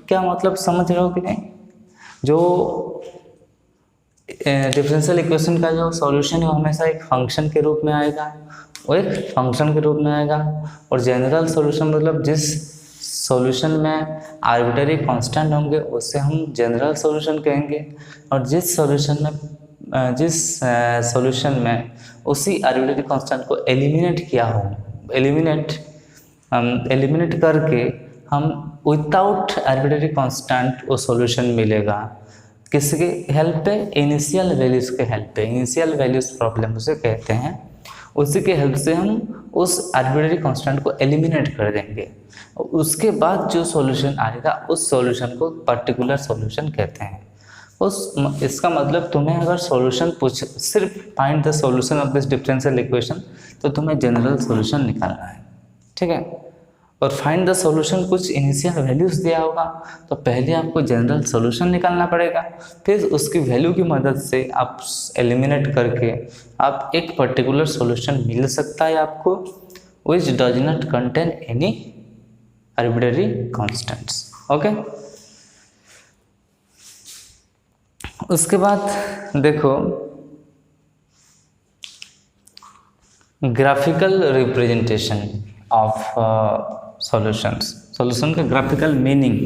क्या मतलब समझ रहे हो कि नहीं? जो डिफरेंशियल इक्वेशन का जो सॉल्यूशन है वो हमेशा एक फंक्शन के रूप में आएगा, और जनरल सॉल्यूशन मतलब जिस सॉल्यूशन में आर्बिट्ररी कांस्टेंट होंगे उसे हम जनरल सॉल्यूशन कहेंगे, और जिस सॉल्यूशन में उसी आर्बिट्ररी कांस्टेंट को एलिमिनेट किया हो, एलिमिनेट करके हम विदाउट आर्बिट्ररी कांस्टेंट वो सॉल्यूशन मिलेगा। किसके हेल्प पे? इनिशियल वैल्यूज़ के हेल्प पे। इनिशियल वैल्यूज़ प्रॉब्लम उसे कहते हैं। उसी के हेल्प से हम उस आर्बिट्ररी कांस्टेंट को एलिमिनेट कर देंगे। उसके बाद जो सॉल्यूशन आएगा उस सॉल्यूशन को पर्टिकुलर सॉल्यूशन कहते हैं। इसका मतलब तुम्हें अगर सॉल्यूशन सिर्फ find the solution of this differential equation, तो तुम्हें जनरल सॉल्यूशन निकालना है, ठीक है। और फाइंड द सॉल्यूशन कुछ इनिशियल वैल्यूज़ दिया होगा, तो पहले आपको जनरल सॉल्यूशन निकालना पड़ेगा, फिर उसकी वैल्यू की मदद से आप एलिमिनेट करके आप एक पर्टिकुलर सॉल्यूशन मिल सकता है आपको, which does not contain any arbitrary constants, okay. उसके बाद देखो ग्राफिकल रिप्रेजेंटेशन ऑफ सॉल्यूशन का graphical meaning.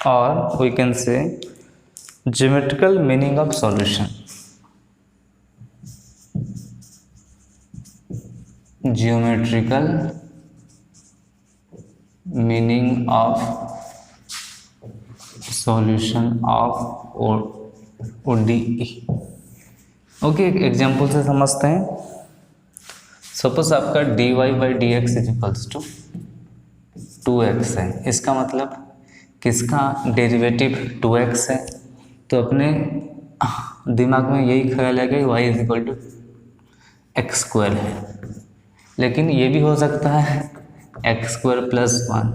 or we can say geometrical meaning of solution। geometrical meaning of solution of ODE। Okay, एक example से समझते हैं। सपोज आपका dy/dx = 2x है। इसका मतलब किसका डेरिवेटिव 2x है, तो अपने दिमाग में यही ख्याल है कि y एक्स स्क्वायर है, लेकिन ये भी हो सकता है एक्स स्क्वायर प्लस 1,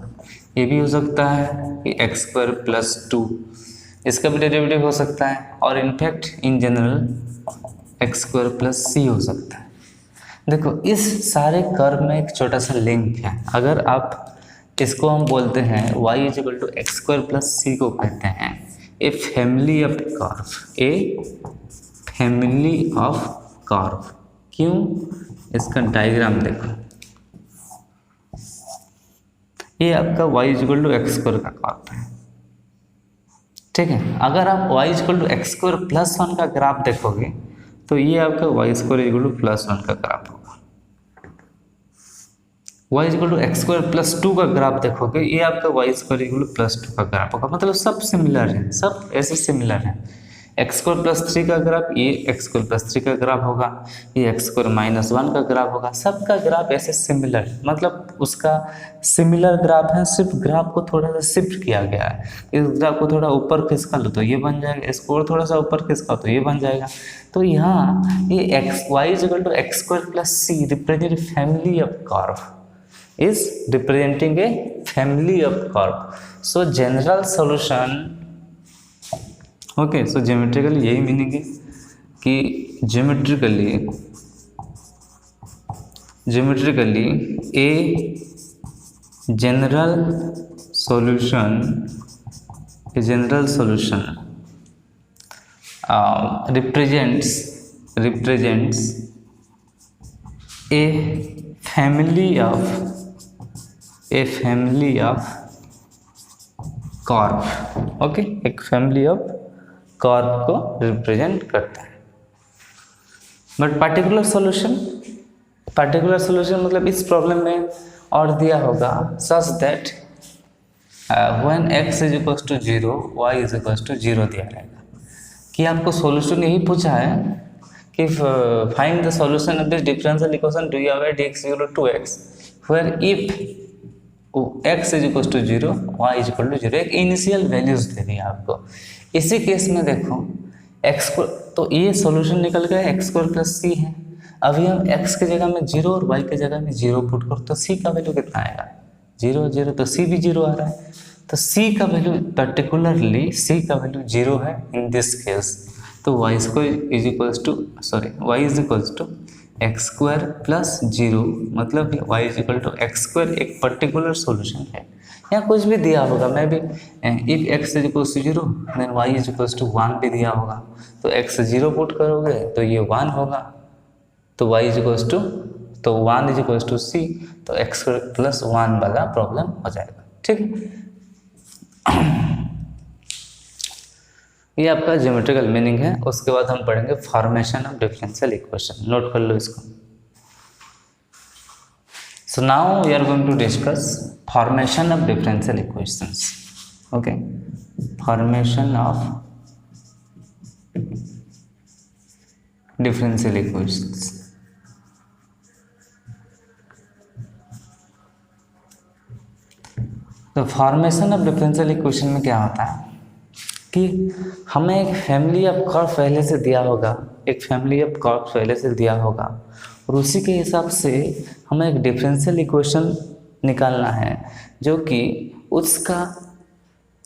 ये भी हो सकता है कि एक्स स्क्वायर प्लस 2, इसका भी डेरिवेटिव हो सकता है, और in fact in general x square plus c हो सकता है। देखो इस सारे कर्व में एक छोटा सा लिंक है। अगर आप इसको हम बोलते हैं y is equal to x square plus c को कहते हैं a family of curve, a family of curve. क्यों? इसका डायग्राम देखो, ये आपका y is equal to x square का कर्व है, ठीक है। अगर आप y is equal to x square plus 1 का ग्राफ देखोगे तो ये आपका y square is equal to plus 1 का ग्राफ होगा। y is equal to x square plus 2 का ग्राफ देखोगे, ये आपका y square is equal to plus 2 का ग्राफ होगा। मतलब सब सिमिलर है, सब ऐसे सिमिलर है। एक्स स्क्वायर प्लस 3 का ग्राफ, ये एक्स स्क्वायर प्लस 3 का ग्राफ होगा, ये एक्स स्क्वायर माइनस 1 का ग्राफ होगा। सबका ग्राफ ऐसे सिमिलर है, मतलब उसका सिमिलर ग्राफ है, सिर्फ ग्राफ को थोड़ा सा शिफ्ट किया गया है। इस ग्राफ को थोड़ा ऊपर खिसका लो तो ये बन जाएगा, इसको और थोड़ा सा ऊपर खिसका तो ये बन जाएगा। तो यहाँ ये x y equal to x square plus c represent family of curve, is representing a family of curve. So general solution, okay, so geometrically यही मीनिंग है कि geometrically a general solution represents a family of curve, okay, एक family of curve को represent करता है। But particular solution मतलब इस problem में और दिया होगा such that when x is equals to 0 y is equals to 0 दिया रहेगा। कि आपको सॉल्यूशन यही पूछा है कि find the solution of this differential equation d by D x equal to 2x where if x is equal to 0 y is equal to 0। एक initial values दे दिया आपको। इसी केस में देखो x को, तो ये सॉल्यूशन निकल गया एक्स स्क्वायर प्लस सी है। अभी हम x के जगह में 0 और y के जगह में 0 पुट करो तो c का वैल्यू कितना आएगा? 0 0, तो c भी 0 आ रहा है। तो c का वैल्यू पर्टिकुलरली c का वैल्यू 0 है इन दिस केस। तो y स्क्वायर is equals to y is equals to x square plus 0, मतलब y is equal to x square एक पर्टिकुलर सॉल्यूशन है। या कुछ भी दिया होगा, मैं भी if x is equals to 0 then y is equals to 1 भी दिया होगा। तो x 0 पुट करोगे तो ये 1 होगा, तो y इज इक्वल्स टू, तो 1 इज इक्वल्स टू c, तो एक्स स्क्वायर प्लस 1 वाला प्रॉब्लम हो जाएगा, ठीक है। ये आपका ज्योमेट्रिकल मीनिंग है। उसके बाद हम पढ़ेंगे formation of differential equation. Note कर लो इसको। So now we are going to discuss formation of differential equations, okay, formation of differential equations. तो फॉर्मेशन ऑफ डिफरेंशियल इक्वेशन में क्या होता है कि हमें एक फैमिली ऑफ कर्व पहले से दिया होगा, और उसी के हिसाब से हमें एक डिफरेंशियल इक्वेशन निकालना है जो कि उसका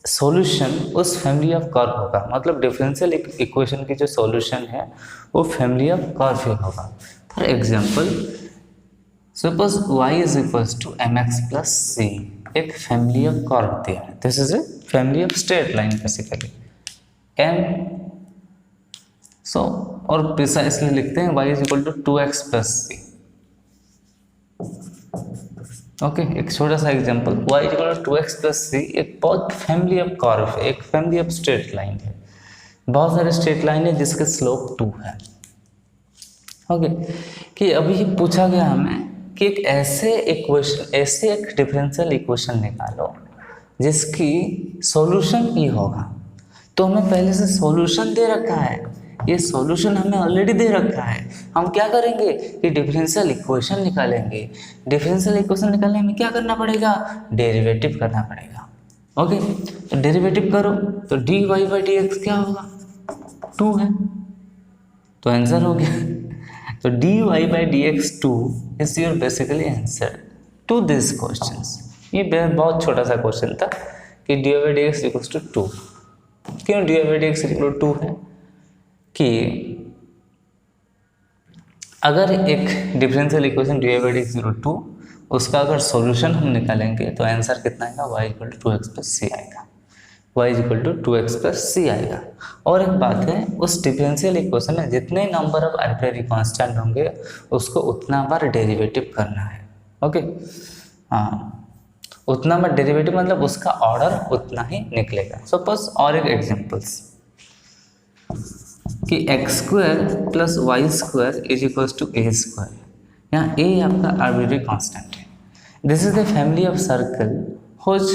सॉल्यूशन उस फैमिली ऑफ कर्व होगा। मतलब डिफरेंशियल इक्वेशन की जो सॉल्यूशन है वो फैमिली ऑफ कर्व ही होगा। For example suppose y is equals to mx plus c, एक फैमिली ऑफ कर्व दिया है। This is a family of straight line basically m। So और प्रिसाइसली लिखते हैं y is equal to 2x plus c, okay. एक छोटा सा example, y is equal to 2x plus c एक बहुत फैमिली ऑफ कर्व, एक फैमिली ऑफ स्ट्रेट लाइन है। बहुत सारे स्ट्रेट लाइन है जिसके स्लोप 2 है, ओके। कि अभी पूछा गया हमें कि एक ऐसे एक डिफरेंशियल इक्वेशन निकालो जिसकी सॉल्यूशन ई होगा। तो हमें पहले से सॉल्यूशन दे रखा है, ये सॉल्यूशन हमें ऑलरेडी दे रखा है। हम क्या करेंगे कि डिफरेंशियल इक्वेशन निकालेंगे। डिफरेंशियल इक्वेशन निकालने में क्या करना पड़ेगा? डेरिवेटिव करना पड़ेगा, ओके। तो डेरिवेटिव करो तो dy बाई डी एक्स क्या होगा? 2 है, तो आंसर हो गया। तो dy/dx2 is your basically answer to this questions. ये बहुत छोटा सा क्वेश्चन था कि dy/dx इक्वल्स टू 2। क्यों dy/dx इक्वल टू 2 है कि अगर एक differential equation dy/dx equal to 2 उसका अगर सॉल्यूशन हम निकालेंगे तो आंसर कितना आएगा, y equal to 2x plus c आएगा, y equal to 2x plus c आएगा। और एक बात है, उस डिफरेंशियल इक्वेशन में जितने नंबर ऑफ आर्बिट्रेरी कांस्टेंट होंगे उसको उतना बार डेरिवेटिव करना है। ओके, हाँ, उतना बार डेरिवेटिव मतलब उसका ऑर्डर उतना ही निकलेगा। सपोज और एक एग्जांपल्स कि x² plus y² is equals to a²। यहाँ a आपका आर्बिट्रेरी कांस्टेंट है। This is the family of circle whose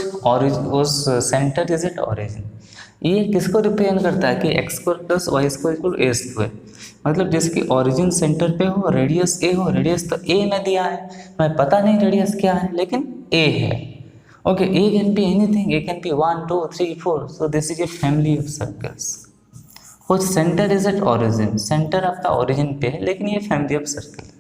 centre is at origin. ये किसको रिप्रेजेंट करता है कि x² plus y² equal a², मतलब जिसकी ओरिजिन सेंटर पे हो, रेडियस a हो। रेडियस तो a में दिया है, मैं पता नहीं रेडियस क्या है लेकिन a है। Okay, a can be anything, a can be 1 2 3 4। So this is a family of circles which center is at origin। Centre आपका ओरिजिन पे है लेकिन ये फैमिली ऑफ सर्कल है।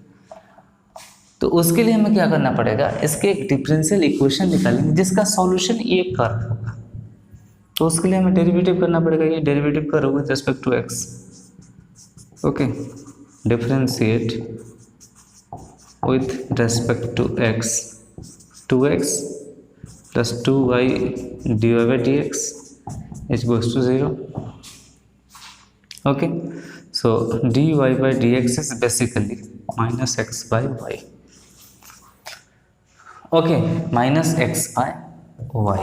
तो उसके लिए हमें क्या करना पड़ेगा, इसके एक डिफरेंशियल इक्वेशन निकालेंगे जिसका सॉल्यूशन ये कर्व होगा। तो उसके लिए हमें डेरिवेटिव करना पड़ेगा। ये derivative curve with respect to x। Okay, differentiate with respect to x, 2x plus 2y dy/dx is equals to 0। Okay, so dy/dx is basically minus x by y। Okay, minus x by y।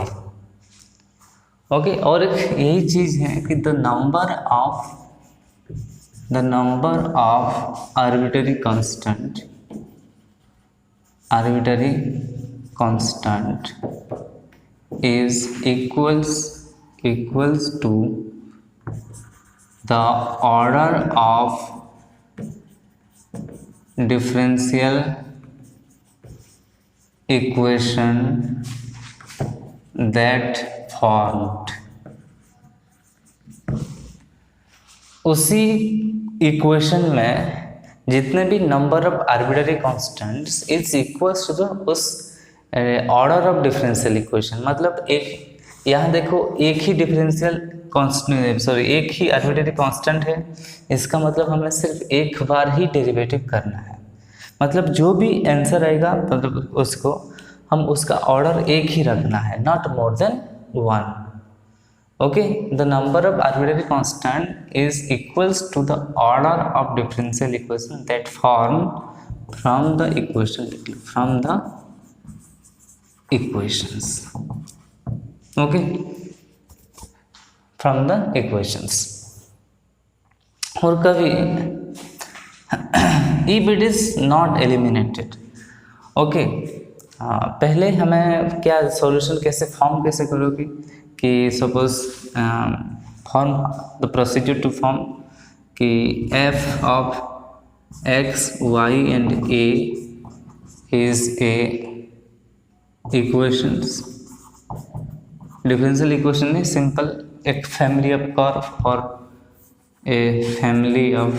Okay, और एक यही चीज है कि the number of arbitrary constant is equals to the order of differential equation that formed। उसी equation में जितने भी number of arbitrary constants is equals to the उस ऑर्डर ऑफ डिफरेंशियल इक्वेशन। मतलब एक यहाँ देखो एक ही डिफरेंशियल कांस्टेंट, सॉरी एक ही आर्बिट्ररी कांस्टेंट है, इसका मतलब हमें सिर्फ एक बार ही डेरिवेटिव करना है। मतलब जो भी आंसर आएगा मतलब उसको हम उसका ऑर्डर एक ही रखना है, not more than 1। Okay, the number of arbitrary constant is equals to the order of differential equation that form from the equations. Okay, from the equations। और कभी if it is not eliminated। Okay, पहले हमें क्या solution कैसे form कैसे करोगे कि suppose form the procedure to form कि f of x y and a is a equations. Differential equation में सिंपल एक फैमिली ऑफ कर्व और a family of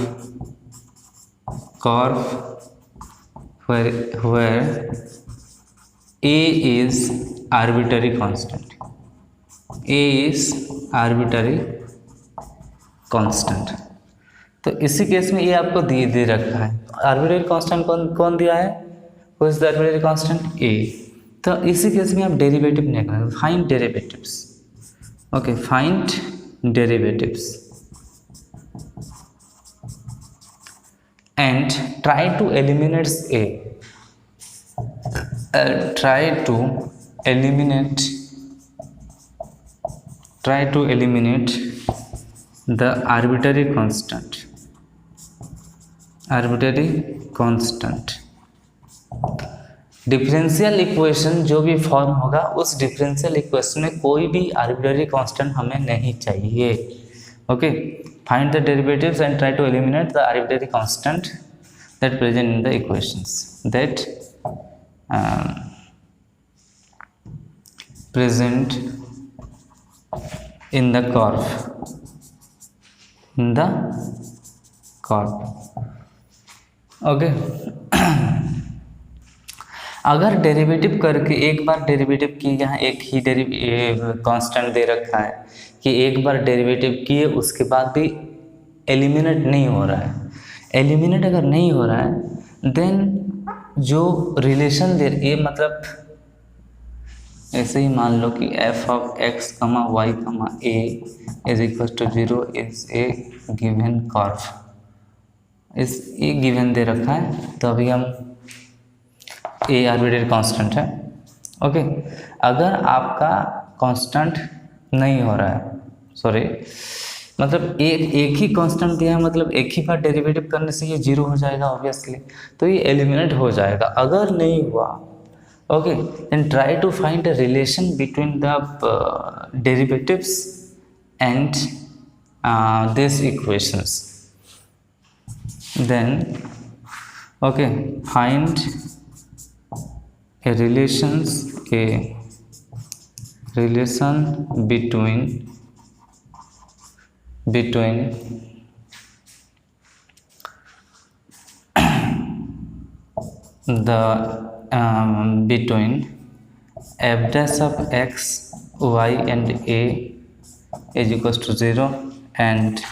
curve where a is arbitrary constant। a is arbitrary constant। तो इसी case में ये आपको दे रखा है। आर्बिट्ररी कांस्टेंट कौन दिया है, वो is the arbitrary constant a। तो इसी केस में आप डेरिवेटिव निकालेंगे, find derivatives. Okay, find derivatives and try to eliminate a। try to eliminate the arbitrary constant। Differential equation जो भी फॉर्म होगा उस डिफरेंशियल इक्वेशन में कोई भी आर्बिट्ररी कांस्टेंट हमें नहीं चाहिए। Okay, find the derivatives and try to eliminate the arbitrary constant that present in the equations that present in the curve। Okay. अगर डेरिवेटिव करके एक बार डेरिवेटिव की, यहाँ एक ही कांस्टेंट दे रखा है कि एक बार डेरिवेटिव किए उसके बाद भी एलिमिनेट नहीं हो रहा है, एलिमिनेट अगर नहीं हो रहा है देन जो रिलेशन दे, ये मतलब ऐसे ही मान लो कि f of x comma y comma a is equal to 0 is a given curve, इस ये गिवन दे रखा है, तो अभी हम ए आर्बिट्रेरी कांस्टेंट है। ओके, अगर आपका कांस्टेंट नहीं हो रहा है, सॉरी मतलब एक ही कांस्टेंट दिया है, मतलब एक ही बार डेरिवेटिव करने से ये जीरो हो जाएगा ऑब्वियसली, तो ये एलिमिनेट हो जाएगा। अगर नहीं हुआ, okay, then try to find a relation between the derivatives and this equations, then okay, find a relation between the between f dash of x, y and a is equals to 0 and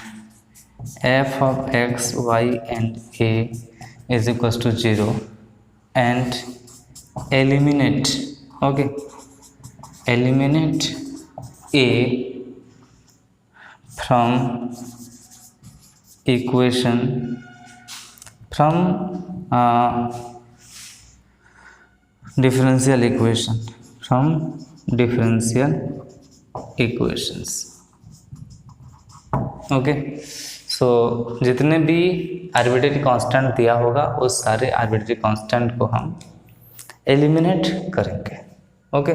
f of x, y and a is equals to 0 and eliminate, okay, eliminate a from equation, from differential equation, from differential equations। Okay, so जितने भी arbitrary constant दिया होगा उस सारे arbitrary constant को हम eliminate करेंगे। Okay,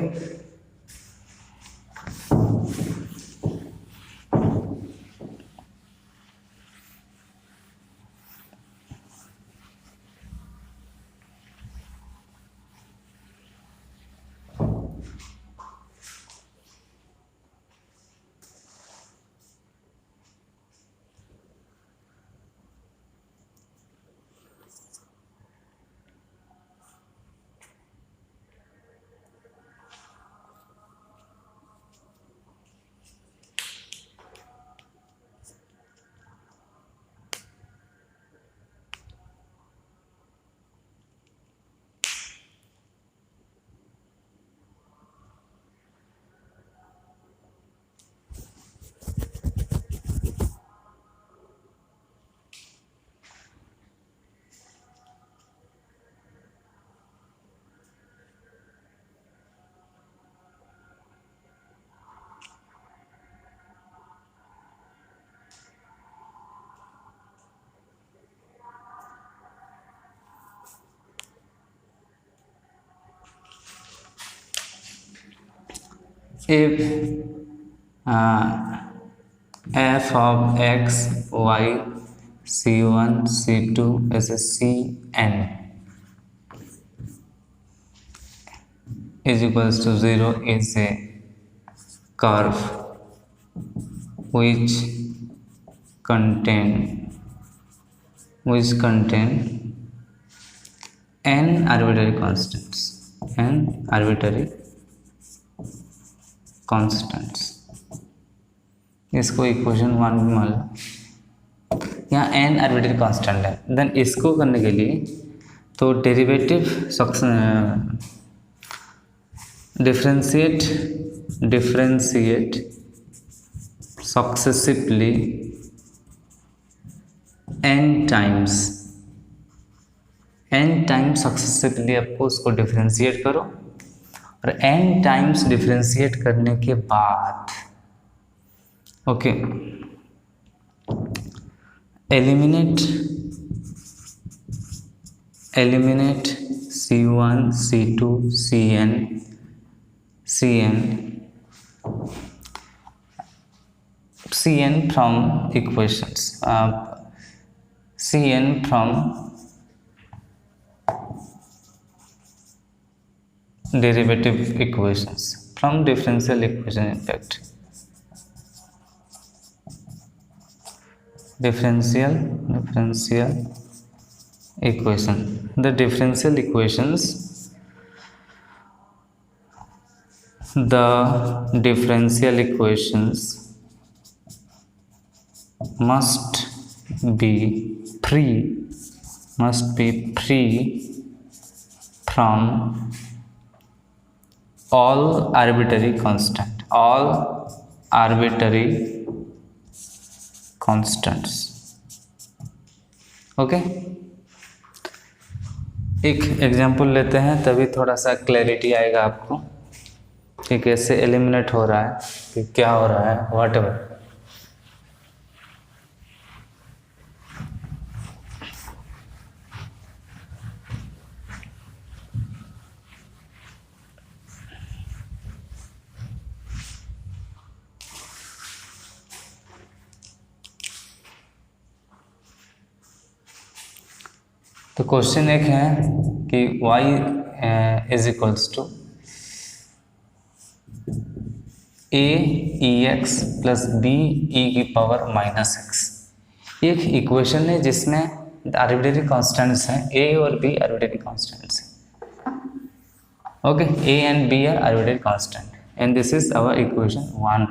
if f of x, y, c1 c2 is a cn is equals to 0 is a curve which contain n arbitrary constants, इसको इक्वेशन 1 में मान लो, यहाँ n आर्बिट्रेरी कांस्टेंट है, देन इसको करने के लिए तो derivative differentiate successively n times successively आपको उसको डिफरेंशिएट करो, और n टाइम्स डिफरेंशिएट करने के बाद okay eliminate c1 c2 cn from equations, cn from derivative equations, from differential equation, in fact differential equation. The differential equations, must be free from all arbitrary constants. Okay, एक example लेते हैं तभी थोड़ा सा clarity आएगा आपको कि कैसे एलिमिनेट हो रहा है, कि क्या हो रहा है, व्हाटएवर. तो क्वेश्चन एक है कि y is equals to a ex plus b e की पावर माइनस एक्स. एक इक्वेशन है जिसमें आर्बिट्रेरी कॉन्स्टेंट्स हैं, a और b आर्बिट्रेरी कॉन्स्टेंट्स हैं. Okay, a and b are arbitrary constant and this is our equation 1.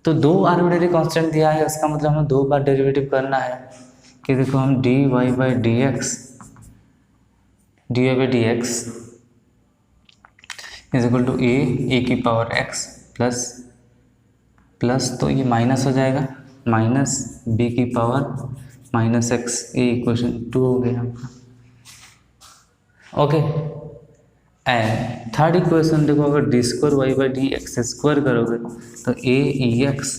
तो दो arbitrary constant दिया है, इसका मतलब हमें दो बार डेरिवेटिव करना है. कि देखो हम dy by D x is equal to a की पावर x प्लस तो ये माइनस हो जाएगा, माइनस b की पावर माइनस x. ये इक्वेशन 2 हो गया. ओके, एंड थर्ड इक्वेशन देखो, अगर d square Y by D x square करोगे तो a e x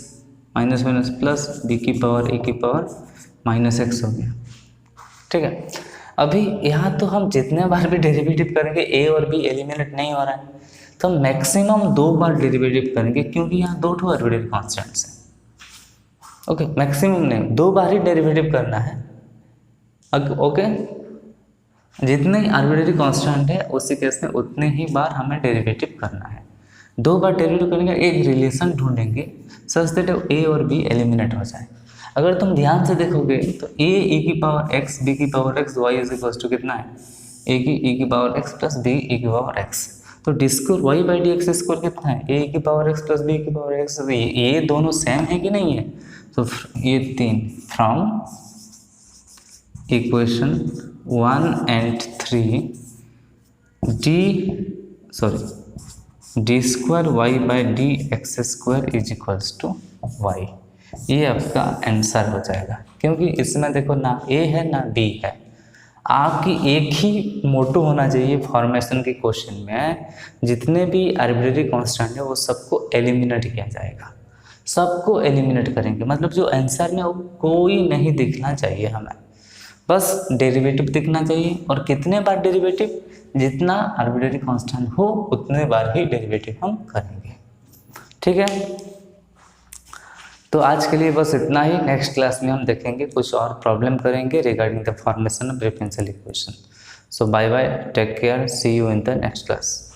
minus minus plus b की पावर ए की पावर माइनस एक्स हो गया. ठीक है, अभी यहाँ तो हम जितने बार भी डेरिवेटिव करेंगे ए और बी एलिमिनेट नहीं हो रहा है, तो हम मैक्सिमम 2 बार डेरिवेटिव करेंगे क्योंकि यहाँ 2 आर्बिट्रेरी कॉन्स्टेंट्स हैं. ओके, मैक्सिमम नहीं, 2 बार ही डेरिवेटिव करना है. ओके, जितने आर्बिट्रेरी कांस्टेंट है उसी केस में उतने ही बार हमें डेरिवेटिव करना है. 2 बार डेरिवेटिव करेंगे, एक रिलेशन ढूंढेंगे सच दैट ए और बी एलिमिनेट हो जाए. अगर तुम ध्यान से देखोगे तो ए की पावर एक्स बी की power x y is equal to कितना है, ए की पावर एक्स प्लस बी की पावर एक्स. तो d square Y by D x square कितना है, ए की पावर एक्स प्लस बी की पावर एक्स. ये दोनों सेम है कि नहीं है, तो ये 3 from equation 1 and 3 d square Y by D x square is equals to y. ये आपका आंसर हो जाएगा क्योंकि इसमें देखो ना ए है ना बी है. आपकी एक ही मोटो होना चाहिए फॉर्मेशन के क्वेश्चन में, जितने भी आर्बिट्रेरी कांस्टेंट है वो सबको एलिमिनेट किया जाएगा. सबको एलिमिनेट करेंगे, मतलब जो आंसर में वो कोई नहीं दिखना चाहिए हमें, बस डेरिवेटिव दिखना चाहिए. और कितने बार डेरिवेटिव, जितना आर्बिट्रेरी कांस्टेंट हो उतने बार ही डेरिवेटिव हम करेंगे. ठीक है, तो आज के लिए बस इतना ही. नेक्स्ट क्लास में हम देखेंगे, कुछ और प्रॉब्लम करेंगे regarding the formation of differential equation. So bye bye, take care, see you in the next class.